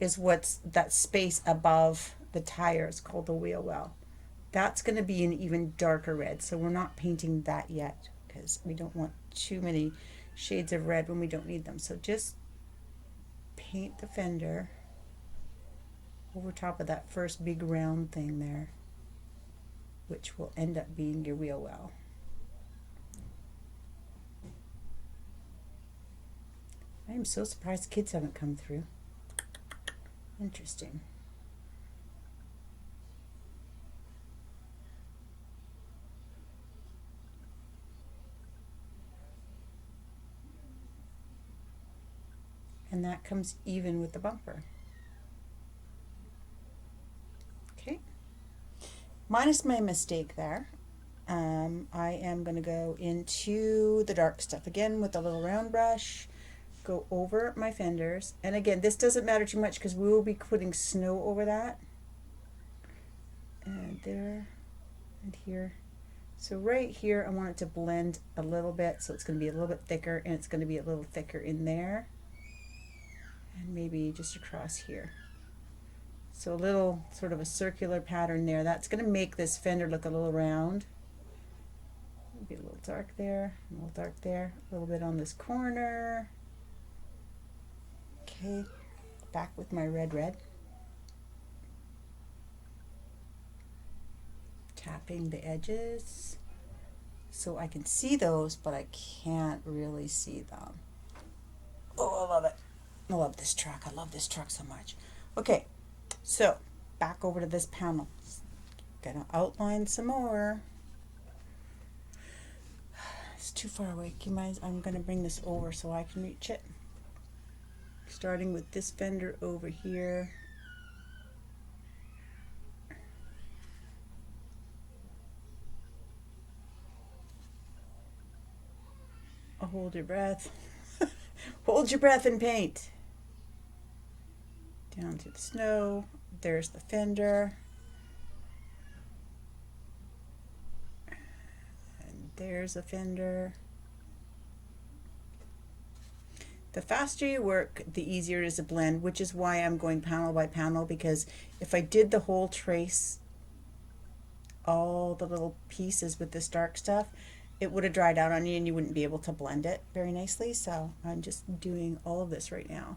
is what's that space above the tire is called the wheel well. That's going to be an even darker red, so we're not painting that yet because we don't want too many shades of red when we don't need them. So just paint the fender over top of that first big round thing there, which will end up being your wheel well. I am so surprised kids haven't come through. Interesting. And that comes even with the bumper. Okay. Minus my mistake there. I am going to go into the dark stuff again with a little round brush. Go over my fenders, and again, this doesn't matter too much because we will be putting snow over that, and there and here. So right here I want it to blend a little bit, so it's going to be a little bit thicker, and it's going to be a little thicker in there, and maybe just across here. So a little sort of a circular pattern there. That's going to make this fender look a little round. Maybe a little dark there, a little dark there, a little bit on this corner. Okay, back with my red. Tapping the edges so I can see those, but I can't really see them. Oh, I love it. I love this truck. I love this truck so much. Okay, so back over to this panel. Gonna outline some more. It's too far away. Do you mind? I'm gonna bring this over so I can reach it. Starting with this fender over here. Hold your breath. Hold your breath and paint. Down to the snow. There's the fender. And there's a fender. The faster you work, the easier it is to blend, which is why I'm going panel by panel, because if I did the whole trace, all the little pieces with this dark stuff, it would have dried out on you and you wouldn't be able to blend it very nicely. So I'm just doing all of this right now.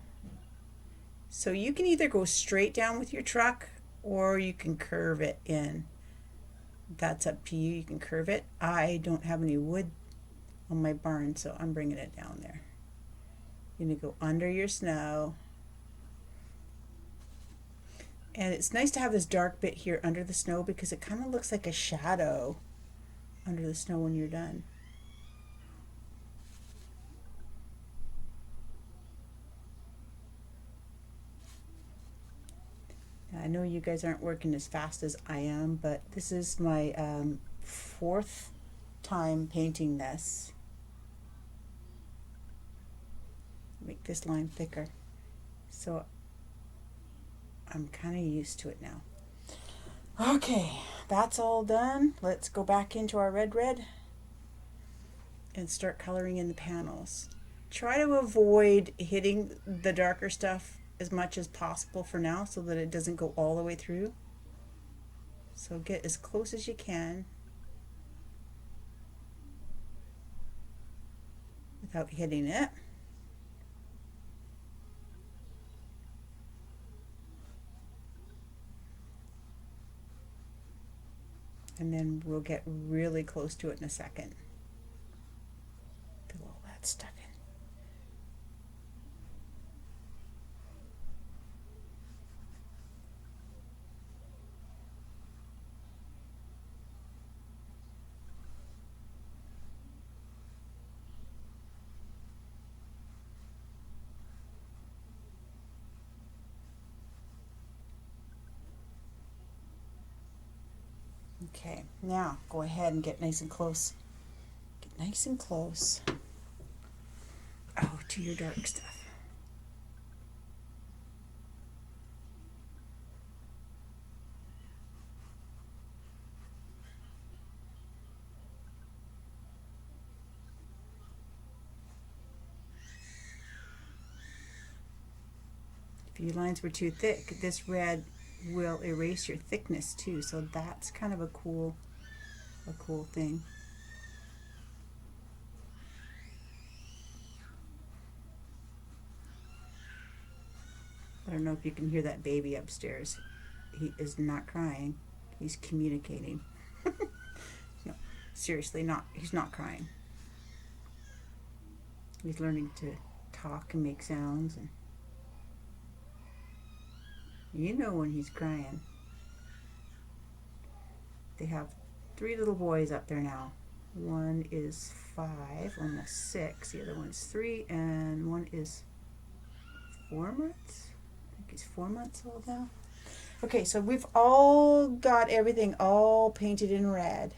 So you can either go straight down with your truck or you can curve it in. That's up to you. You can curve it. I don't have any wood on my barn, so I'm bringing it down there. You're going to go under your snow. And it's nice to have this dark bit here under the snow because it kind of looks like a shadow under the snow when you're done. Now, I know you guys aren't working as fast as I am, but this is my fourth time painting this. Make this line thicker. So I'm kind of used to it now. Okay, that's all done. Let's go back into our red and start coloring in the panels. Try to avoid hitting the darker stuff as much as possible for now so that it doesn't go all the way through. So get as close as you can without hitting it. and then we'll get really close to it in a second. Fill all that stuff in. Okay, now go ahead and get nice and close. Get nice and close. Oh, to your dark stuff. If your lines were too thick, this red will erase your thickness too, so that's kind of a cool thing. I don't know if you can hear that baby upstairs. He is not crying. He's communicating. No, seriously, he's not crying. He's learning to talk and make sounds, and you know when he's crying. They have 3 little boys up there now. One is 5, almost 6. The other one's 3, and one is 4 months. I think he's 4 months old now. Okay, so we've all got everything all painted in red.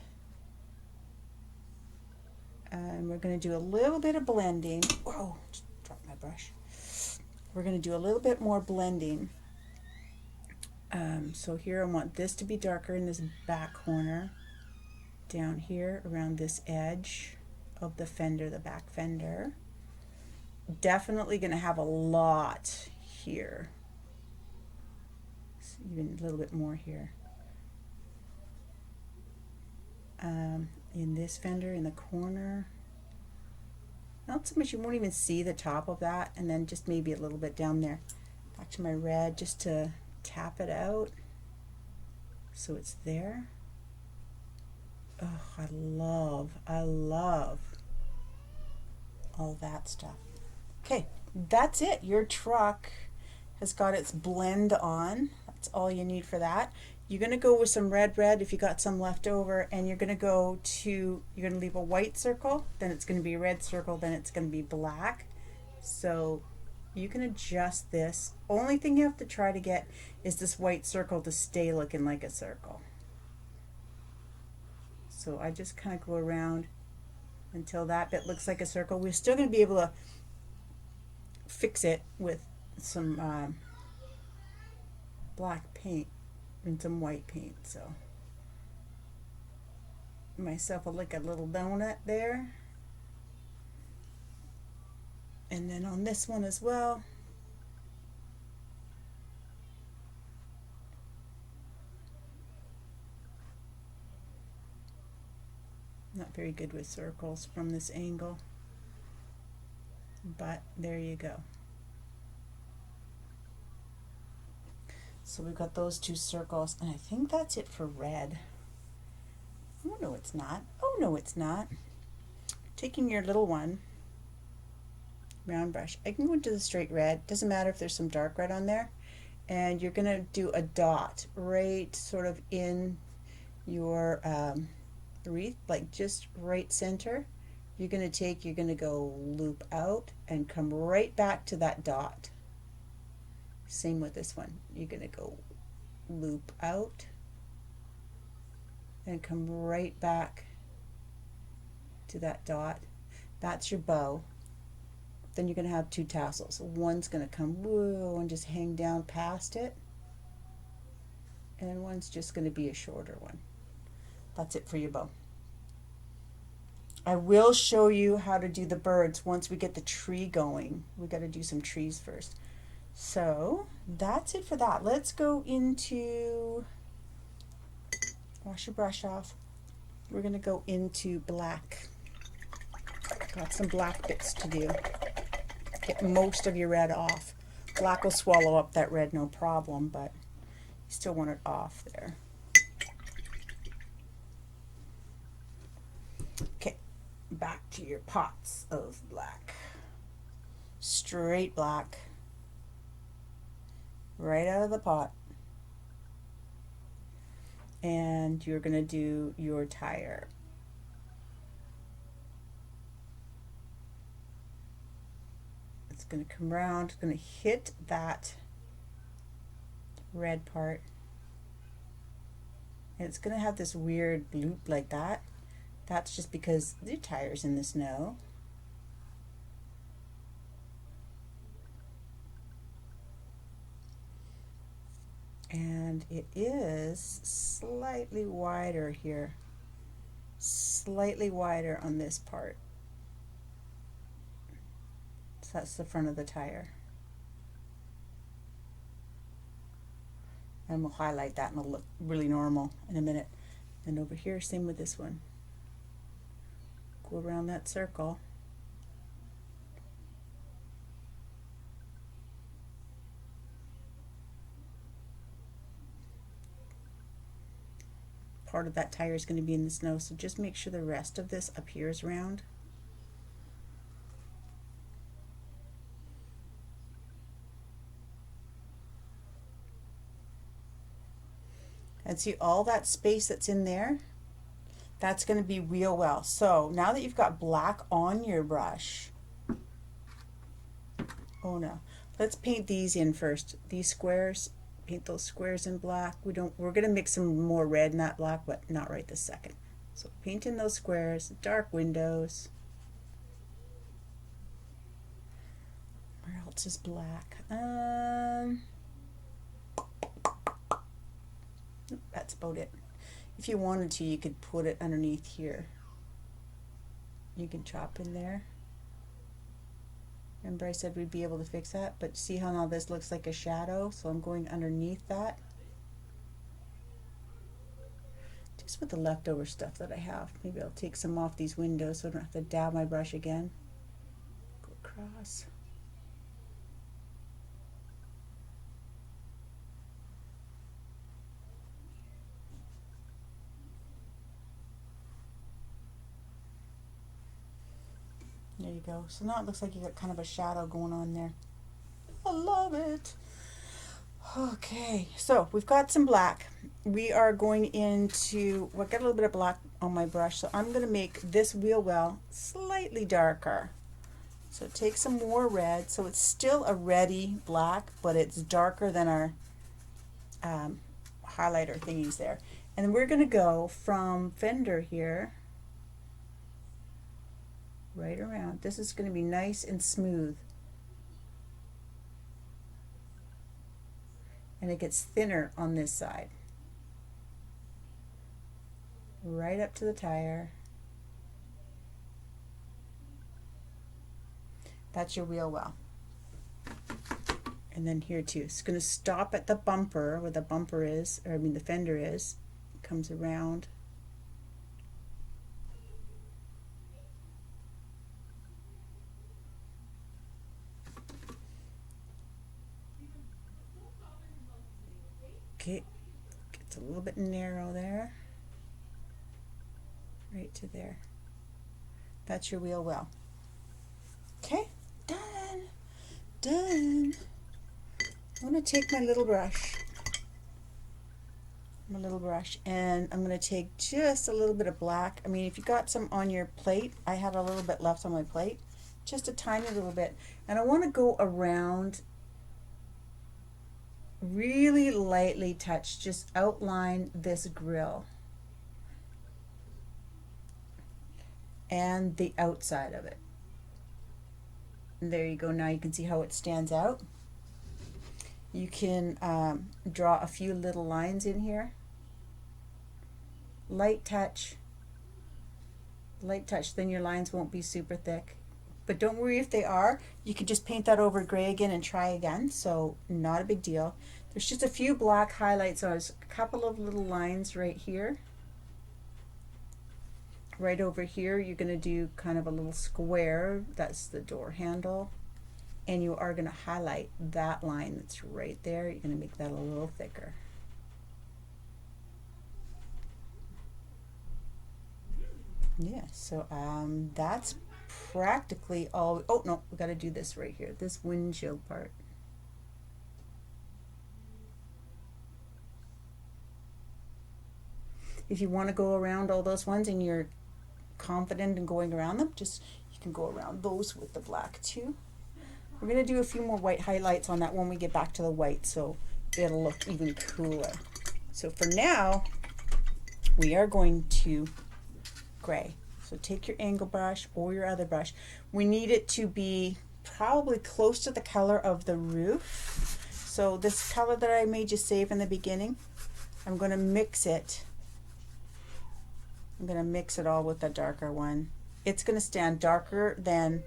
And we're going to do a little bit of blending. Whoa, just dropped my brush. We're going to do a little bit more blending. So here I want this to be darker in this back corner. Down here around this edge of the fender, the back fender. Definitely going to have a lot here. Even a little bit more here. In this fender in the corner. Not so much, you won't even see the top of that, and then just maybe a little bit down there. Back to my red just to tap it out so it's there. Oh, I love all that stuff. Okay, that's it. Your truck has got its blend on. That's all you need for that. You're going to go with some red if you got some left over, and you're going to leave a white circle, then it's going to be a red circle, then it's going to be black. So you can adjust this. Only thing you have to try to get is this white circle to stay looking like a circle. So I just kind of go around until that bit looks like a circle. We're still going to be able to fix it with some black paint and some white paint. So myself like a little donut there, and then on this one as well. Not very good with circles from this angle, but there you go. So we've got those 2 circles, and I think that's it for red. Oh no, it's not. Oh no, it's not. Taking your little one, round brush, I can go into the straight red. Doesn't matter if there's some dark red on there. And you're going to do a dot right sort of in your wreath, like just right center. You're going to go loop out and come right back to that dot. Same with this one. You're going to go loop out and come right back to that dot. That's your bow. Then you're going to have 2 tassels. One's going to come whoa and just hang down past it, and one's just going to be a shorter one. That's it for your bow. I will show you how to do the birds once we get the tree going. We got to do some trees first. So that's it for that. Let's go into, wash your brush off. We're going to go into black. Got some black bits to do. Get most of your red off. Black will swallow up that red no problem, but you still want it off there. to your pots of black. Straight black. Right out of the pot. And you're going to do your tire. It's going to come around, it's going to hit that red part. And it's going to have this weird loop like that. That's just because the tire's in the snow. And it is slightly wider here. Slightly wider on this part. So that's the front of the tire. And we'll highlight that and it'll look really normal in a minute. And over here, same with this one. Go around that circle. Part of that tire is going to be in the snow, so just make sure the rest of this up here is round. And see all that space that's in there? That's going to be real well. So now that you've got black on your brush, oh no, let's paint these in first. These squares, paint those squares in black. We're going to mix some more red in that black, but not right this second. So paint in those squares, dark windows. Where else is black? That's about it. If you wanted to, you could put it underneath here. You can chop in there. Remember I said we'd be able to fix that, but see how now this looks like a shadow? So I'm going underneath that. Just with the leftover stuff that I have. Maybe I'll take some off these windows so I don't have to dab my brush again. Go across. There you go. So now it looks like you got kind of a shadow going on there. I love it. Okay, so we've got some black. We are going into, well, I got a little bit of black on my brush, so I'm going to make this wheel well slightly darker. So take some more red. So it's still a reddy black, but it's darker than our highlighter thingies there. And we're going to go from fender here right around. This is going to be nice and smooth. And it gets thinner on this side. Right up to the tire. That's your wheel well. And then here too. It's going to stop at the bumper, where the bumper is, or I mean the fender is. It comes around. Okay, gets a little bit narrow there, right to there. That's your wheel well. Okay, done, done. I'm going to take my little brush, and I'm going to take just a little bit of black. I mean, if you got some on your plate, I have a little bit left on my plate, just a tiny little bit. And I want to go around, really lightly touch, just outline this grill and the outside of it. And there you go. Now you can see how it stands out. You can draw a few little lines in here. Light touch, then your lines won't be super thick. But don't worry if they are. You could just paint that over gray again and try again, so not a big deal. There's just a few black highlights, so there's a couple of little lines right here. Right over here, you're going to do kind of a little square. That's the door handle. And you are going to highlight that line that's right there. You're going to make that a little thicker. Yeah, so that's practically all, oh no, we got to do this right here, this windshield part. If you want to go around all those ones and you're confident in going around them, just you can go around those with the black too. We're going to do a few more white highlights on that when we get back to the white, so it'll look even cooler. So for now, we are going to gray. So take your angle brush or your other brush. We need it to be probably close to the color of the roof. So this color that I made you save in the beginning, I'm going to mix it. I'm going to mix it all with the darker one. It's going to stand darker than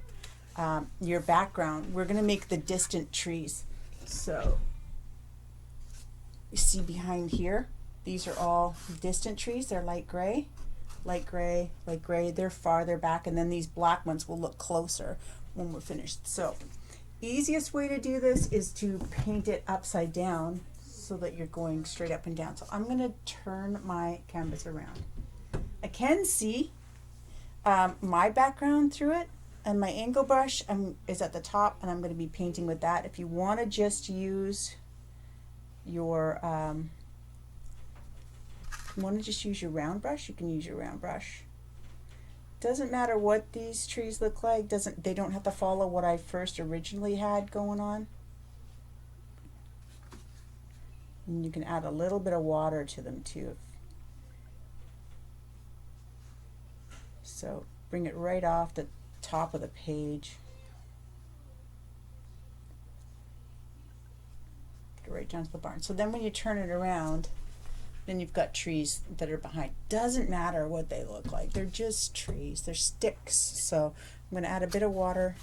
your background. We're going to make the distant trees. So you see behind here, these are all distant trees. They're light gray, light gray, light gray. They're farther back, and then these black ones will look closer when we're finished. So easiest way to do this is to paint it upside down so that you're going straight up and down. So I'm going to turn my canvas around. I can see my background through it, and my angle brush is at the top, and I'm going to be painting with that. If you want to just use your round brush, you can use your round brush. Doesn't matter what these trees look like. They don't have to follow what I first originally had going on. And you can add a little bit of water to them too. So bring it right off the top of the page. Get it right down to the barn. So then when you turn it around, then you've got trees that are behind. Doesn't matter what they look like. They're just trees. They're sticks. So I'm going to add a bit of water.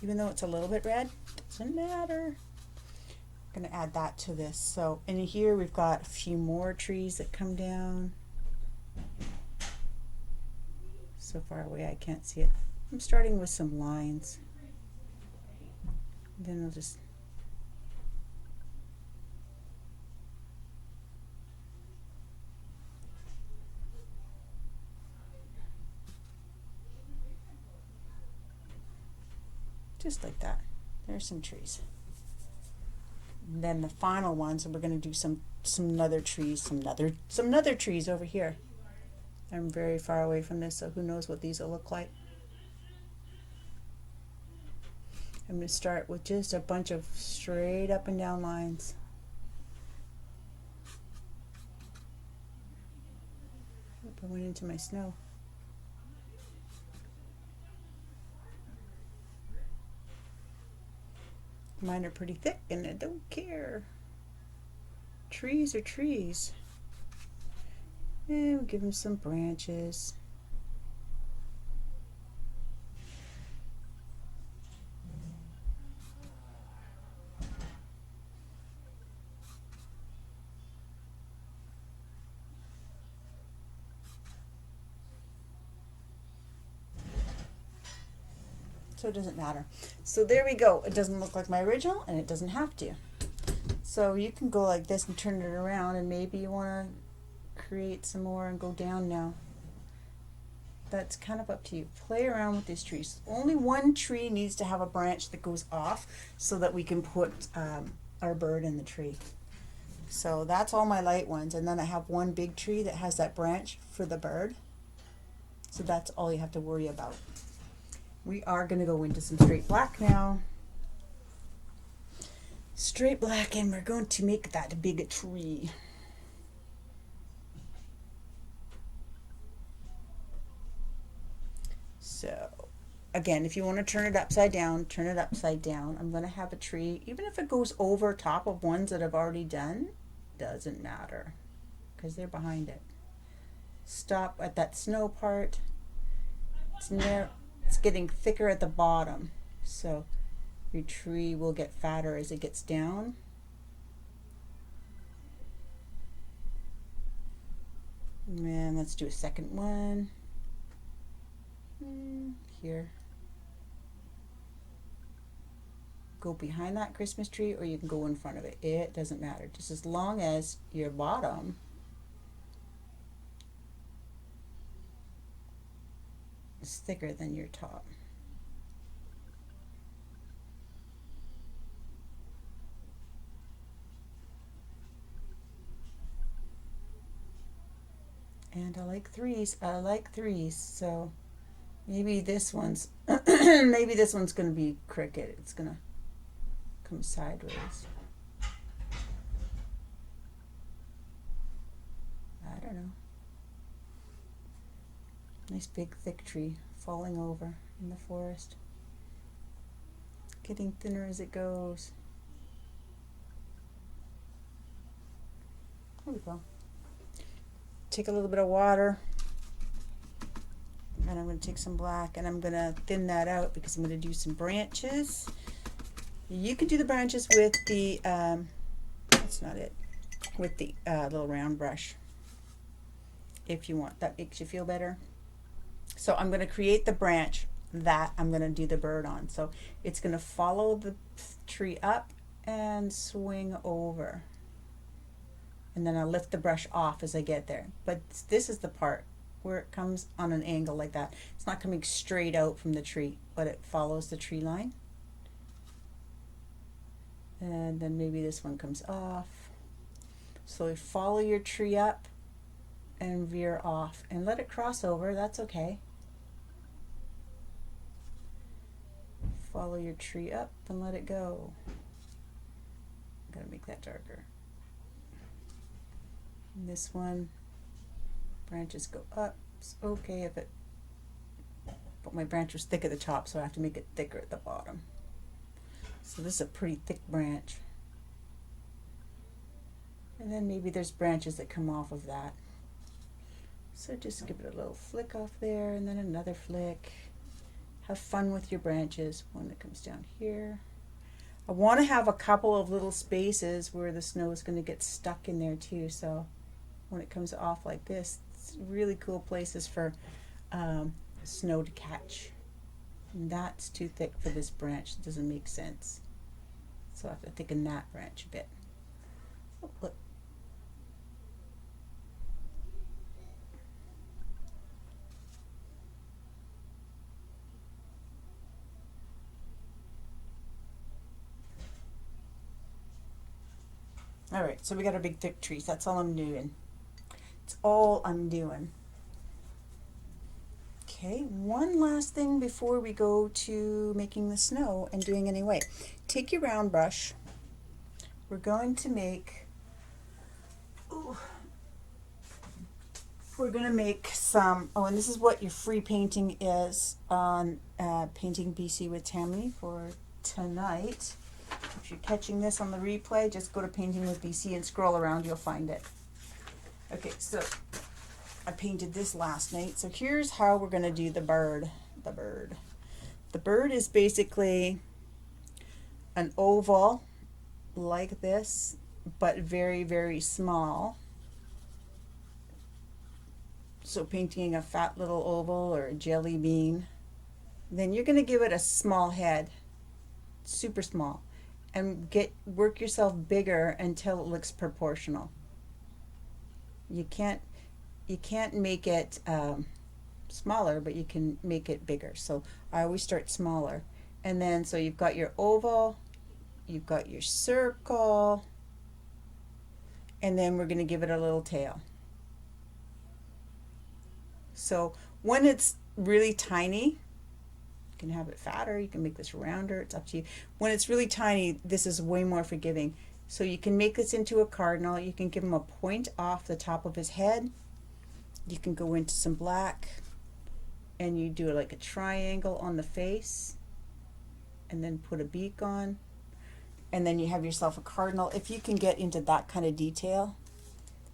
Even though it's a little bit red, doesn't matter. I'm going to add that to this. So in here we've got a few more trees that come down. So far away I can't see it. I'm starting with some lines. Then I'll just like that. There's some trees. And then the final ones, we're going to do some other trees, some other trees over here. I'm very far away from this, so who knows what these will look like. I'm going to start with just a bunch of straight up and down lines. Oop, I went into my snow. Mine are pretty thick and I don't care. Trees are trees. And we'll give them some branches. So it doesn't matter. So there we go. It doesn't look like my original, and it doesn't have to. So you can go like this and turn it around, and maybe you want to create some more and go down now. That's kind of up to you. Play around with these trees. Only one tree needs to have a branch that goes off so that we can put our bird in the tree. So that's all my light ones, and then I have one big tree that has that branch for the bird. So that's all you have to worry about. We are going to go into some straight black now. Straight black, and we're going to make that big tree. So, again, if you want to turn it upside down, turn it upside down. I'm going to have a tree, even if it goes over top of ones that I've already done, doesn't matter, because they're behind it. Stop at that snow part. It's getting thicker at the bottom, so your tree will get fatter as it gets down. And let's do a second one. Here. Go behind that Christmas tree, or you can go in front of it. It doesn't matter, just as long as your bottom is thicker than your top. And I like threes. I like threes. So maybe this one's maybe this one's gonna be crooked. It's gonna come sideways. I don't know. Nice big thick tree falling over in the forest. Getting thinner as it goes. There we go. Take a little bit of water, and I'm going to take some black, and I'm going to thin that out because I'm going to do some branches. You can do the branches with the, that's not it, with the little round brush if you want. That makes you feel better. So I'm going to create the branch that I'm going to do the bird on. So it's going to follow the tree up and swing over. And then I'll lift the brush off as I get there. But this is the part where it comes on an angle like that. It's not coming straight out from the tree, but it follows the tree line. And then maybe this one comes off. So you follow your tree up and veer off and let it cross over. That's okay. Follow your tree up and let it go. I'm gonna make that darker. And this one, branches go up. It's okay if it, but my branch was thick at the top, so I have to make it thicker at the bottom. So this is a pretty thick branch. And then maybe there's branches that come off of that. So just give it a little flick off there, and then another flick. Have fun with your branches. One that comes down here. I want to have a couple of little spaces where the snow is going to get stuck in there too, so when it comes off like this, it's really cool places for snow to catch. And that's too thick for this branch. It doesn't make sense. So I have to thicken that branch a bit. Oh, look. All right, so we got our big thick trees. That's all I'm doing. It's all I'm doing. Okay, one last thing before we go to making the snow and doing anyway. Take your round brush. We're going to make, some, and this is what your free painting is on Painting BC with Tammy for tonight. If you're catching this on the replay, just go to Painting with BC and scroll around, you'll find it. Okay, so I painted this last night. So here's how we're going to do the bird. The bird is basically an oval like this, but very, very small. So painting a fat little oval or a jelly bean. Then you're going to give it a small head, super small, and work yourself bigger until it looks proportional. You can't make it smaller, but you can make it bigger. So I always start smaller. And then so you've got your oval, you've got your circle, and then we're going to give it a little tail. So when it's really tiny, you can have it fatter, you can make this rounder, it's up to you. When it's really tiny, this is way more forgiving. So you can make this into a cardinal. You can give him a point off the top of his head. You can go into some black and you do like a triangle on the face and then put a beak on. And then you have yourself a cardinal if you can get into that kind of detail.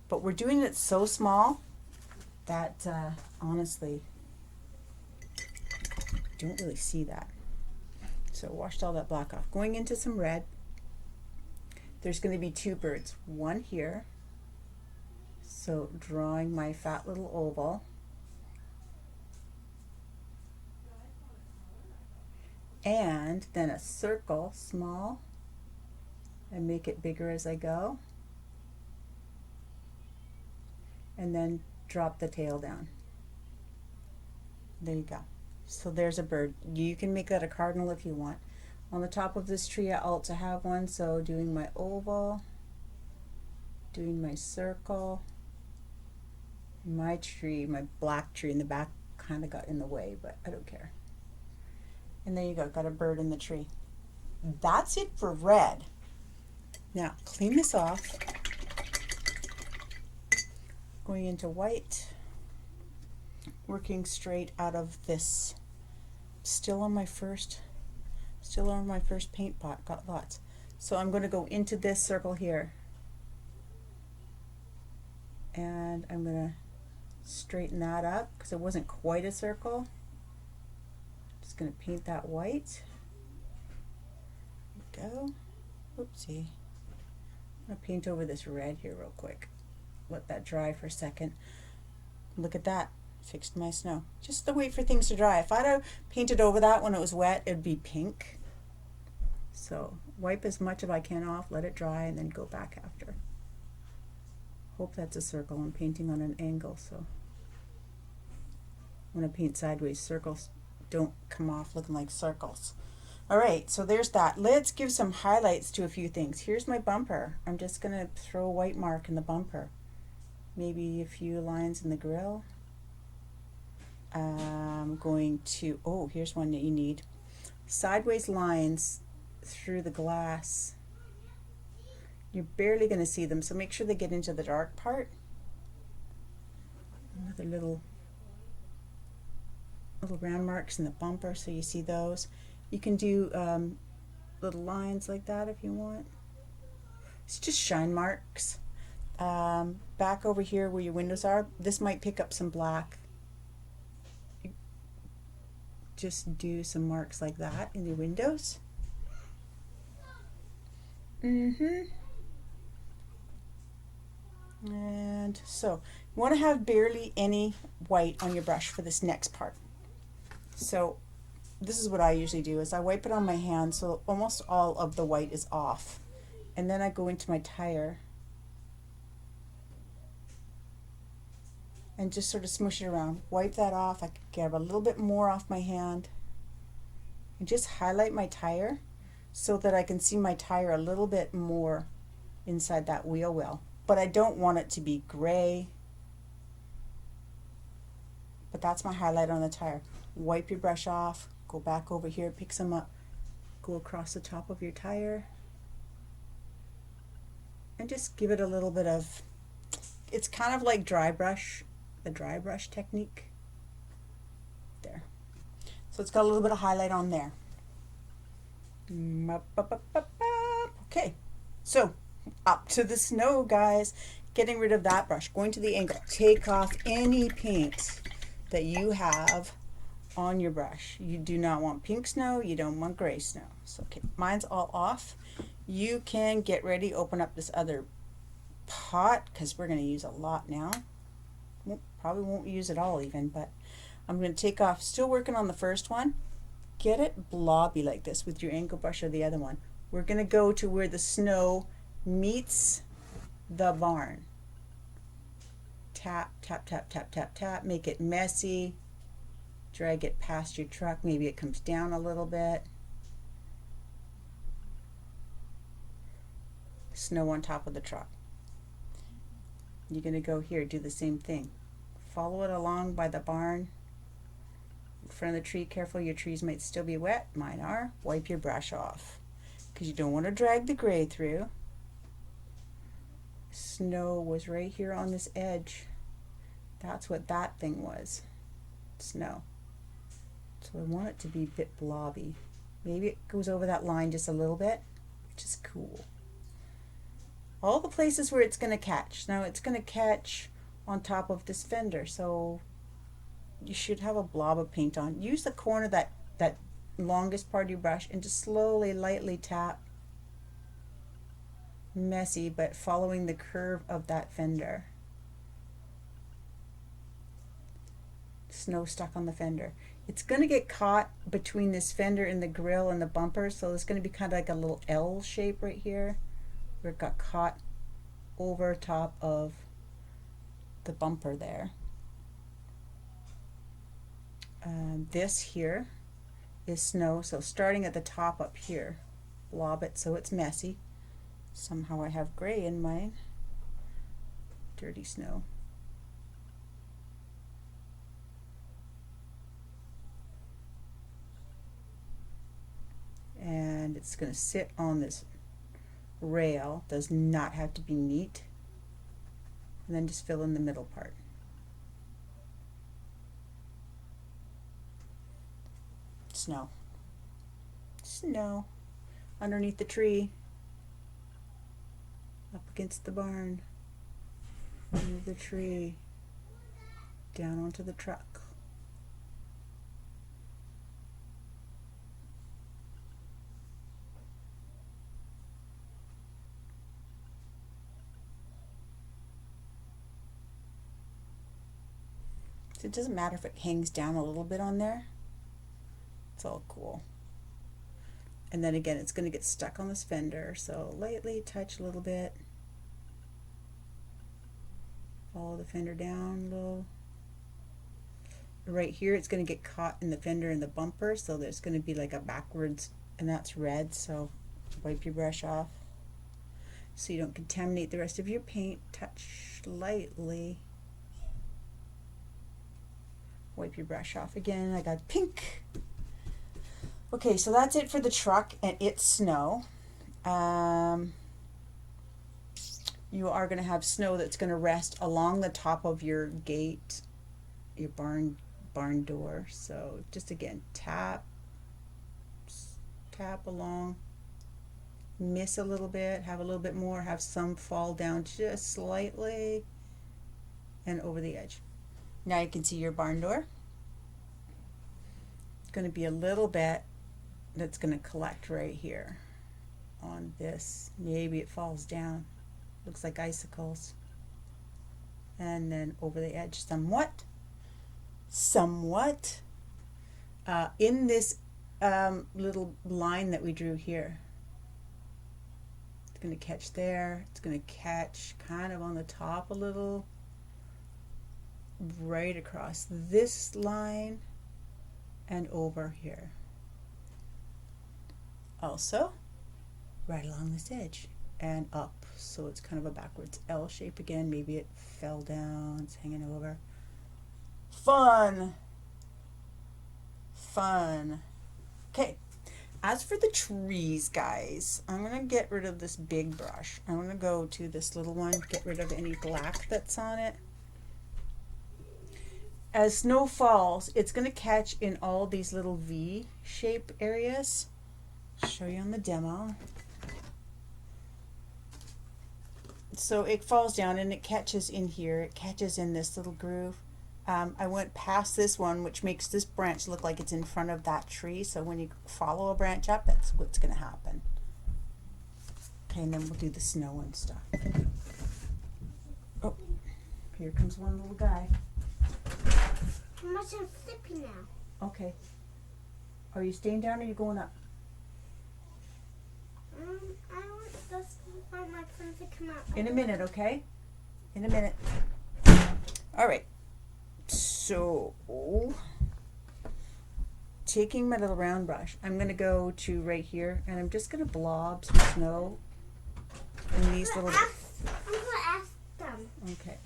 But we're doing it so small that honestly, don't really see that. So washed all that black off. Going into some red. There's going to be two birds. One here. So drawing my fat little oval. And then a circle, small, and make it bigger as I go. And then drop the tail down. There you go. So there's a bird. You can make that a cardinal if you want. On the top of this tree I also have one, so doing my oval, doing my circle, My tree, my black tree in the back kind of got in the way, but I don't care. And there you go, got a bird in the tree. That's it for red. Now clean this off. Going into white, working straight out of this. Still on my first paint pot, got lots. So I'm going to go into this circle here, and I'm going to straighten that up because it wasn't quite a circle. Just going to paint that white. There we go. Oopsie. I'm going to paint over this red here real quick. Let that dry for a second. Look at that. Fixed my snow. Just the wait for things to dry. If I'd have painted over that when it was wet, it'd be pink. So wipe as much as I can off, let it dry, and then go back after. Hope that's a circle. I'm painting on an angle, so when I paint sideways, circles don't come off looking like circles. Alright, so there's that. Let's give some highlights to a few things. Here's my bumper. I'm just going to throw a white mark in the bumper. Maybe a few lines in the grill. I'm going to, oh, here's one that you need. Sideways lines through the glass. You're barely going to see them, so make sure they get into the dark part. Another little round marks in the bumper, so you see those. You can do little lines like that if you want. It's just shine marks. Back over here where your windows are, this might pick up some black. Just do some marks like that in the windows. And so you want to have barely any white on your brush for this next part. So this is what I usually do, is I wipe it on my hand so almost all of the white is off. And then I go into my tire and just sort of smush it around. Wipe that off. I can get a little bit more off my hand. And just highlight my tire so that I can see my tire a little bit more inside that wheel well. But I don't want it to be gray. But that's my highlight on the tire. Wipe your brush off. Go back over here, pick some up. Go across the top of your tire. And just give it a little bit of, it's kind of like dry brush, the dry brush technique. There. So it's got a little bit of highlight on there. Okay, so up to the snow, guys. Getting rid of that brush, going to the angle. Take off any paint that you have on your brush. You do not want pink snow, you don't want gray snow. So okay, mine's all off. You can get ready, open up this other pot because we're going to use a lot now. Probably won't use it all even, but I'm going to take off, still working on the first one. Get it blobby like this with your angle brush or the other one. We're going to go to where the snow meets the barn. Tap, tap, tap, tap, tap, tap. Make it messy. Drag it past your truck. Maybe it comes down a little bit. Snow on top of the truck. You're going to go here, do the same thing. Follow it along by the barn. In front of the tree, careful, your trees might still be wet. Mine are. Wipe your brush off because you don't want to drag the gray through. Snow was right here on this edge. That's what that thing was. Snow. So I want it to be a bit blobby. Maybe it goes over that line just a little bit, which is cool. All the places where it's going to catch. Now it's going to catch on top of this fender, so you should have a blob of paint on. Use the corner of that longest part of your brush and just slowly, lightly tap. Messy, but following the curve of that fender. Snow stuck on the fender. It's going to get caught between this fender and the grill and the bumper, so it's going to be kind of like a little L shape right here where it got caught over top of the bumper there. This here is snow, so starting at the top up here, blob it so it's messy. Somehow I have gray in mine. Dirty snow. it's going to sit on this rail. Does not have to be neat. And then just fill in the middle part. Snow. Snow. Underneath the tree. Up against the barn. Under the tree. Down onto the truck. So it doesn't matter if it hangs down a little bit on there. It's all cool. And then again, it's going to get stuck on this fender, so lightly touch a little bit. Follow the fender down a little. Right here, it's going to get caught in the fender and the bumper, so there's going to be like a backwards, and that's red, so wipe your brush off so you don't contaminate the rest of your paint. Touch lightly. Wipe your brush off again. I got pink. Okay, so that's it for the truck and its snow. You are going to have snow that's going to rest along the top of your gate, your barn door. So just again, tap along, miss a little bit, have a little bit more, have some fall down just slightly and over the edge. Now you can see your barn door. It's going to be a little bit that's going to collect right here on this. Maybe it falls down. Looks like icicles. And then over the edge somewhat. In this little line that we drew here. It's going to catch there. It's going to catch kind of on the top a little. Right across this line and over here. Also, right along this edge and up. So it's kind of a backwards L shape again. Maybe it fell down, it's hanging over. Fun. Okay, as for the trees, guys, I'm going to get rid of this big brush. I'm going to go to this little one, get rid of any black that's on it. As snow falls, it's going to catch in all these little V shape areas. I'll show you on the demo. So it falls down and it catches in here. It catches in this little groove. I went past this one, which makes this branch look like it's in front of that tree. So when you follow a branch up, that's what's going to happen. Okay, and then we'll do the snow and stuff. Oh, here comes one little guy. I'm watching Flippy now. Okay. Are you staying down or are you going up? I want my friend to come out. In a minute, okay? In a minute. All right. So, taking my little round brush, I'm going to go to right here, and I'm just going to blob some snow in these little... I'm going to ask them. Okay.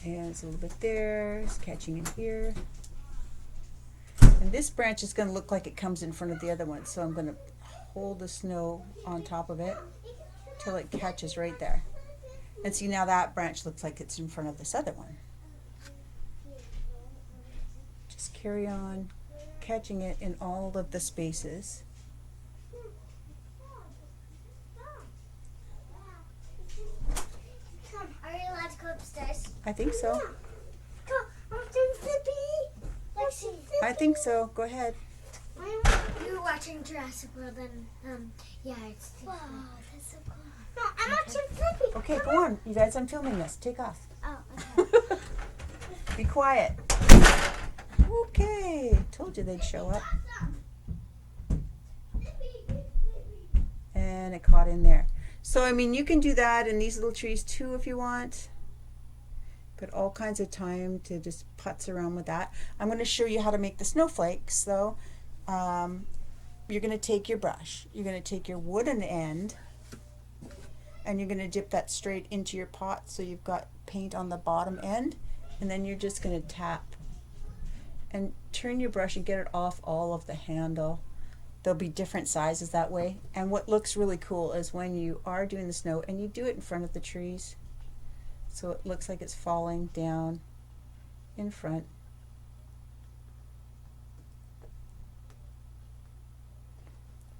And it's a little bit there. It's catching in here. And this branch is going to look like it comes in front of the other one, so I'm going to hold the snow on top of it till it catches right there. And see, now that branch looks like it's in front of this other one. Just carry on catching it in all of the spaces. Come, are you allowed to go upstairs? I think so. Go, I'm watching Flippy. Watching Flippy. I think so. Go ahead. You're watching Jurassic World and yeah, it's wow, that's so cool. No, I'm watching Flippy. Okay, go on. You guys, I'm filming this. Take off. Oh, okay. Be quiet. Okay. Told you they'd show up. And it caught in there. So, I mean, you can do that in these little trees too if you want. Got all kinds of time to just putz around with that. I'm going to show you how to make the snowflakes, though. You're going to take your brush. You're going to take your wooden end and you're going to dip that straight into your pot so you've got paint on the bottom end, and then you're just going to tap and turn your brush and get it off all of the handle There'll be different sizes that way. And what looks really cool is when you are doing the snow and you do it in front of the trees. So it looks like it's falling down in front.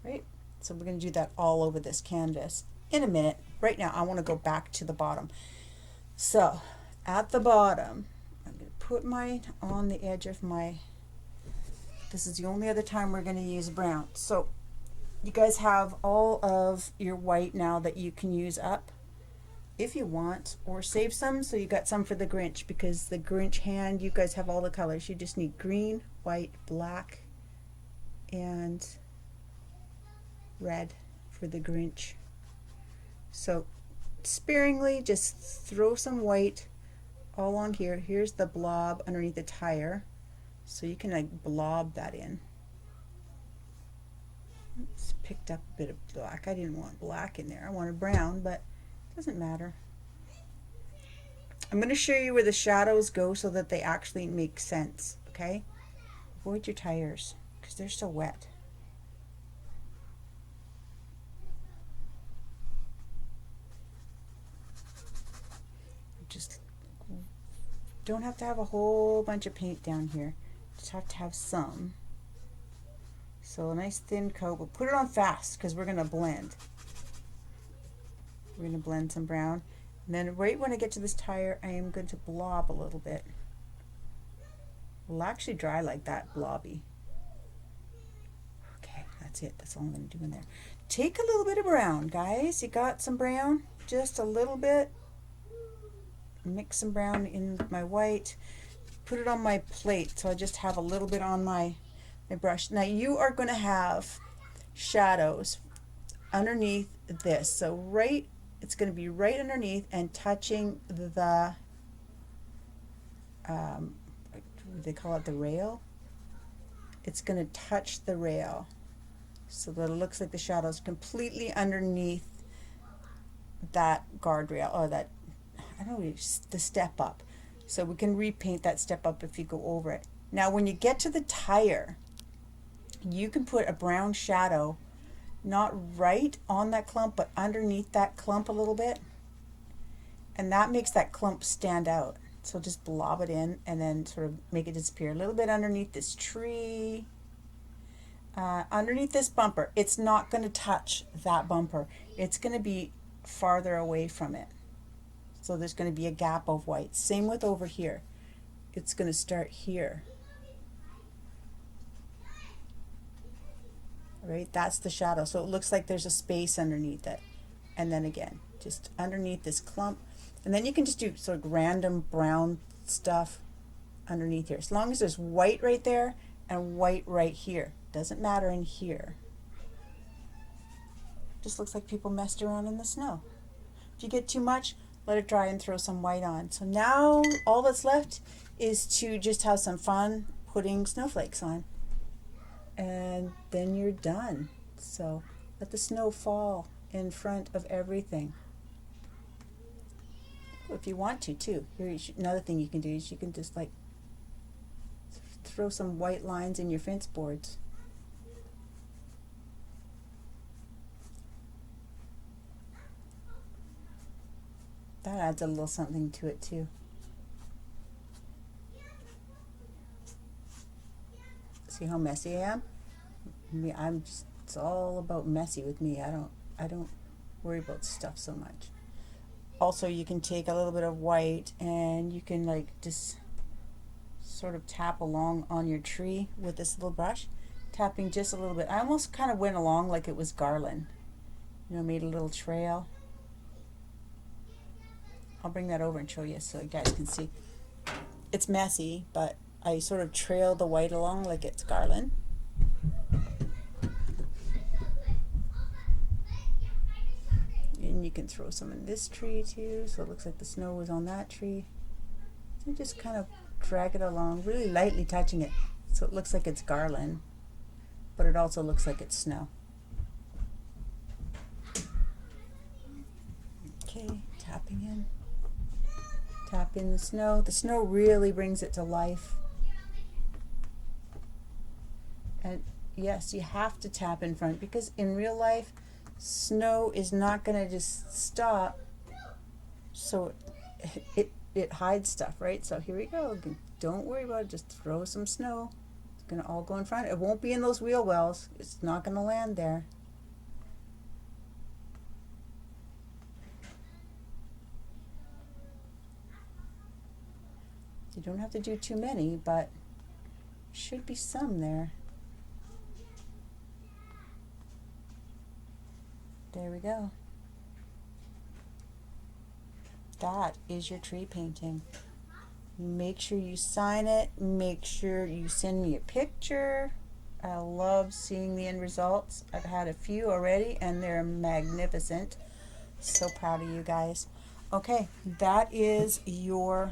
Right? So we're going to do that all over this canvas in a minute. Right now, I want to go back to the bottom. So at the bottom, I'm going to put mine on the edge of my, this is the only other time we're going to use brown. So you guys have all of your white now that you can use up if you want, or save some so you got some for the Grinch, because the Grinch hand, you guys have all the colors. You just need green, white, black, and red for the Grinch. So sparingly just throw some white all on here. Here's the blob underneath the tire, so you can like blob that in. Oops, picked up a bit of black. I didn't want black in there, I wanted brown, but it doesn't matter. I'm going to show you where the shadows go so that they actually make sense, okay? Avoid your tires because they're so wet. Just don't have to have a whole bunch of paint down here. Just have to have some. So a nice thin coat. We'll put it on fast because we're going to blend. We're going to blend some brown. And then right when I get to this tire, I am going to blob a little bit. It'll actually dry like that, blobby. Okay, that's it. That's all I'm going to do in there. Take a little bit of brown, guys. You got some brown? Just a little bit. Mix some brown in with my white. Put it on my plate, so I just have a little bit on my brush. Now you are going to have shadows underneath this. So right, it's going to be right underneath and touching the, what do they call it, the rail? It's going to touch the rail so that it looks like the shadow's completely underneath that guardrail, or that, I don't know, the step up. So we can repaint that step up if you go over it. Now when you get to the tire, you can put a brown shadow not right on that clump, but underneath that clump a little bit, and that makes that clump stand out. So just blob it in and then sort of make it disappear a little bit underneath this tree, underneath this bumper. It's not going to touch that bumper. It's going to be farther away from it, so there's going to be a gap of white. Same with over here. It's going to start here. Right, that's the shadow. So it looks like there's a space underneath it. And then again, just underneath this clump. And then you can just do sort of random brown stuff underneath here. As long as there's white right there and white right here. Doesn't matter in here. Just looks like people messed around in the snow. If you get too much, let it dry and throw some white on. So now all that's left is to just have some fun putting snowflakes on. And then you're done. So let the snow fall in front of everything. If you want to too. Here, another thing you can do is you can just like throw some white lines in your fence boards. That adds a little something to it too. See how messy I am? I'm just, it's all about messy with me. I don't worry about stuff so much. Also, you can take a little bit of white and you can like just sort of tap along on your tree with this little brush, tapping just a little bit. I almost kind of went along like it was garland, you know, made a little trail. I'll bring that over and show you so you guys can see. It's messy, but I sort of trail the white along like it's garland. And you can throw some in this tree too, so it looks like the snow was on that tree. And just kind of drag it along, really lightly touching it, so it looks like it's garland, but it also looks like it's snow. Okay, tapping in. Tap in the snow. The snow really brings it to life. And Yes, you have to tap in front because in real life, snow is not going to just stop. So it hides stuff, right? So here we go. Don't worry about it. Just throw some snow. It's going to all go in front. It won't be in those wheel wells. It's not going to land there. You don't have to do too many, but should be some there. There we go. That is your tree painting. Make sure you sign it. Make sure you send me a picture. I love seeing the end results. I've had a few already and they're magnificent. So proud of you guys. Okay, that is your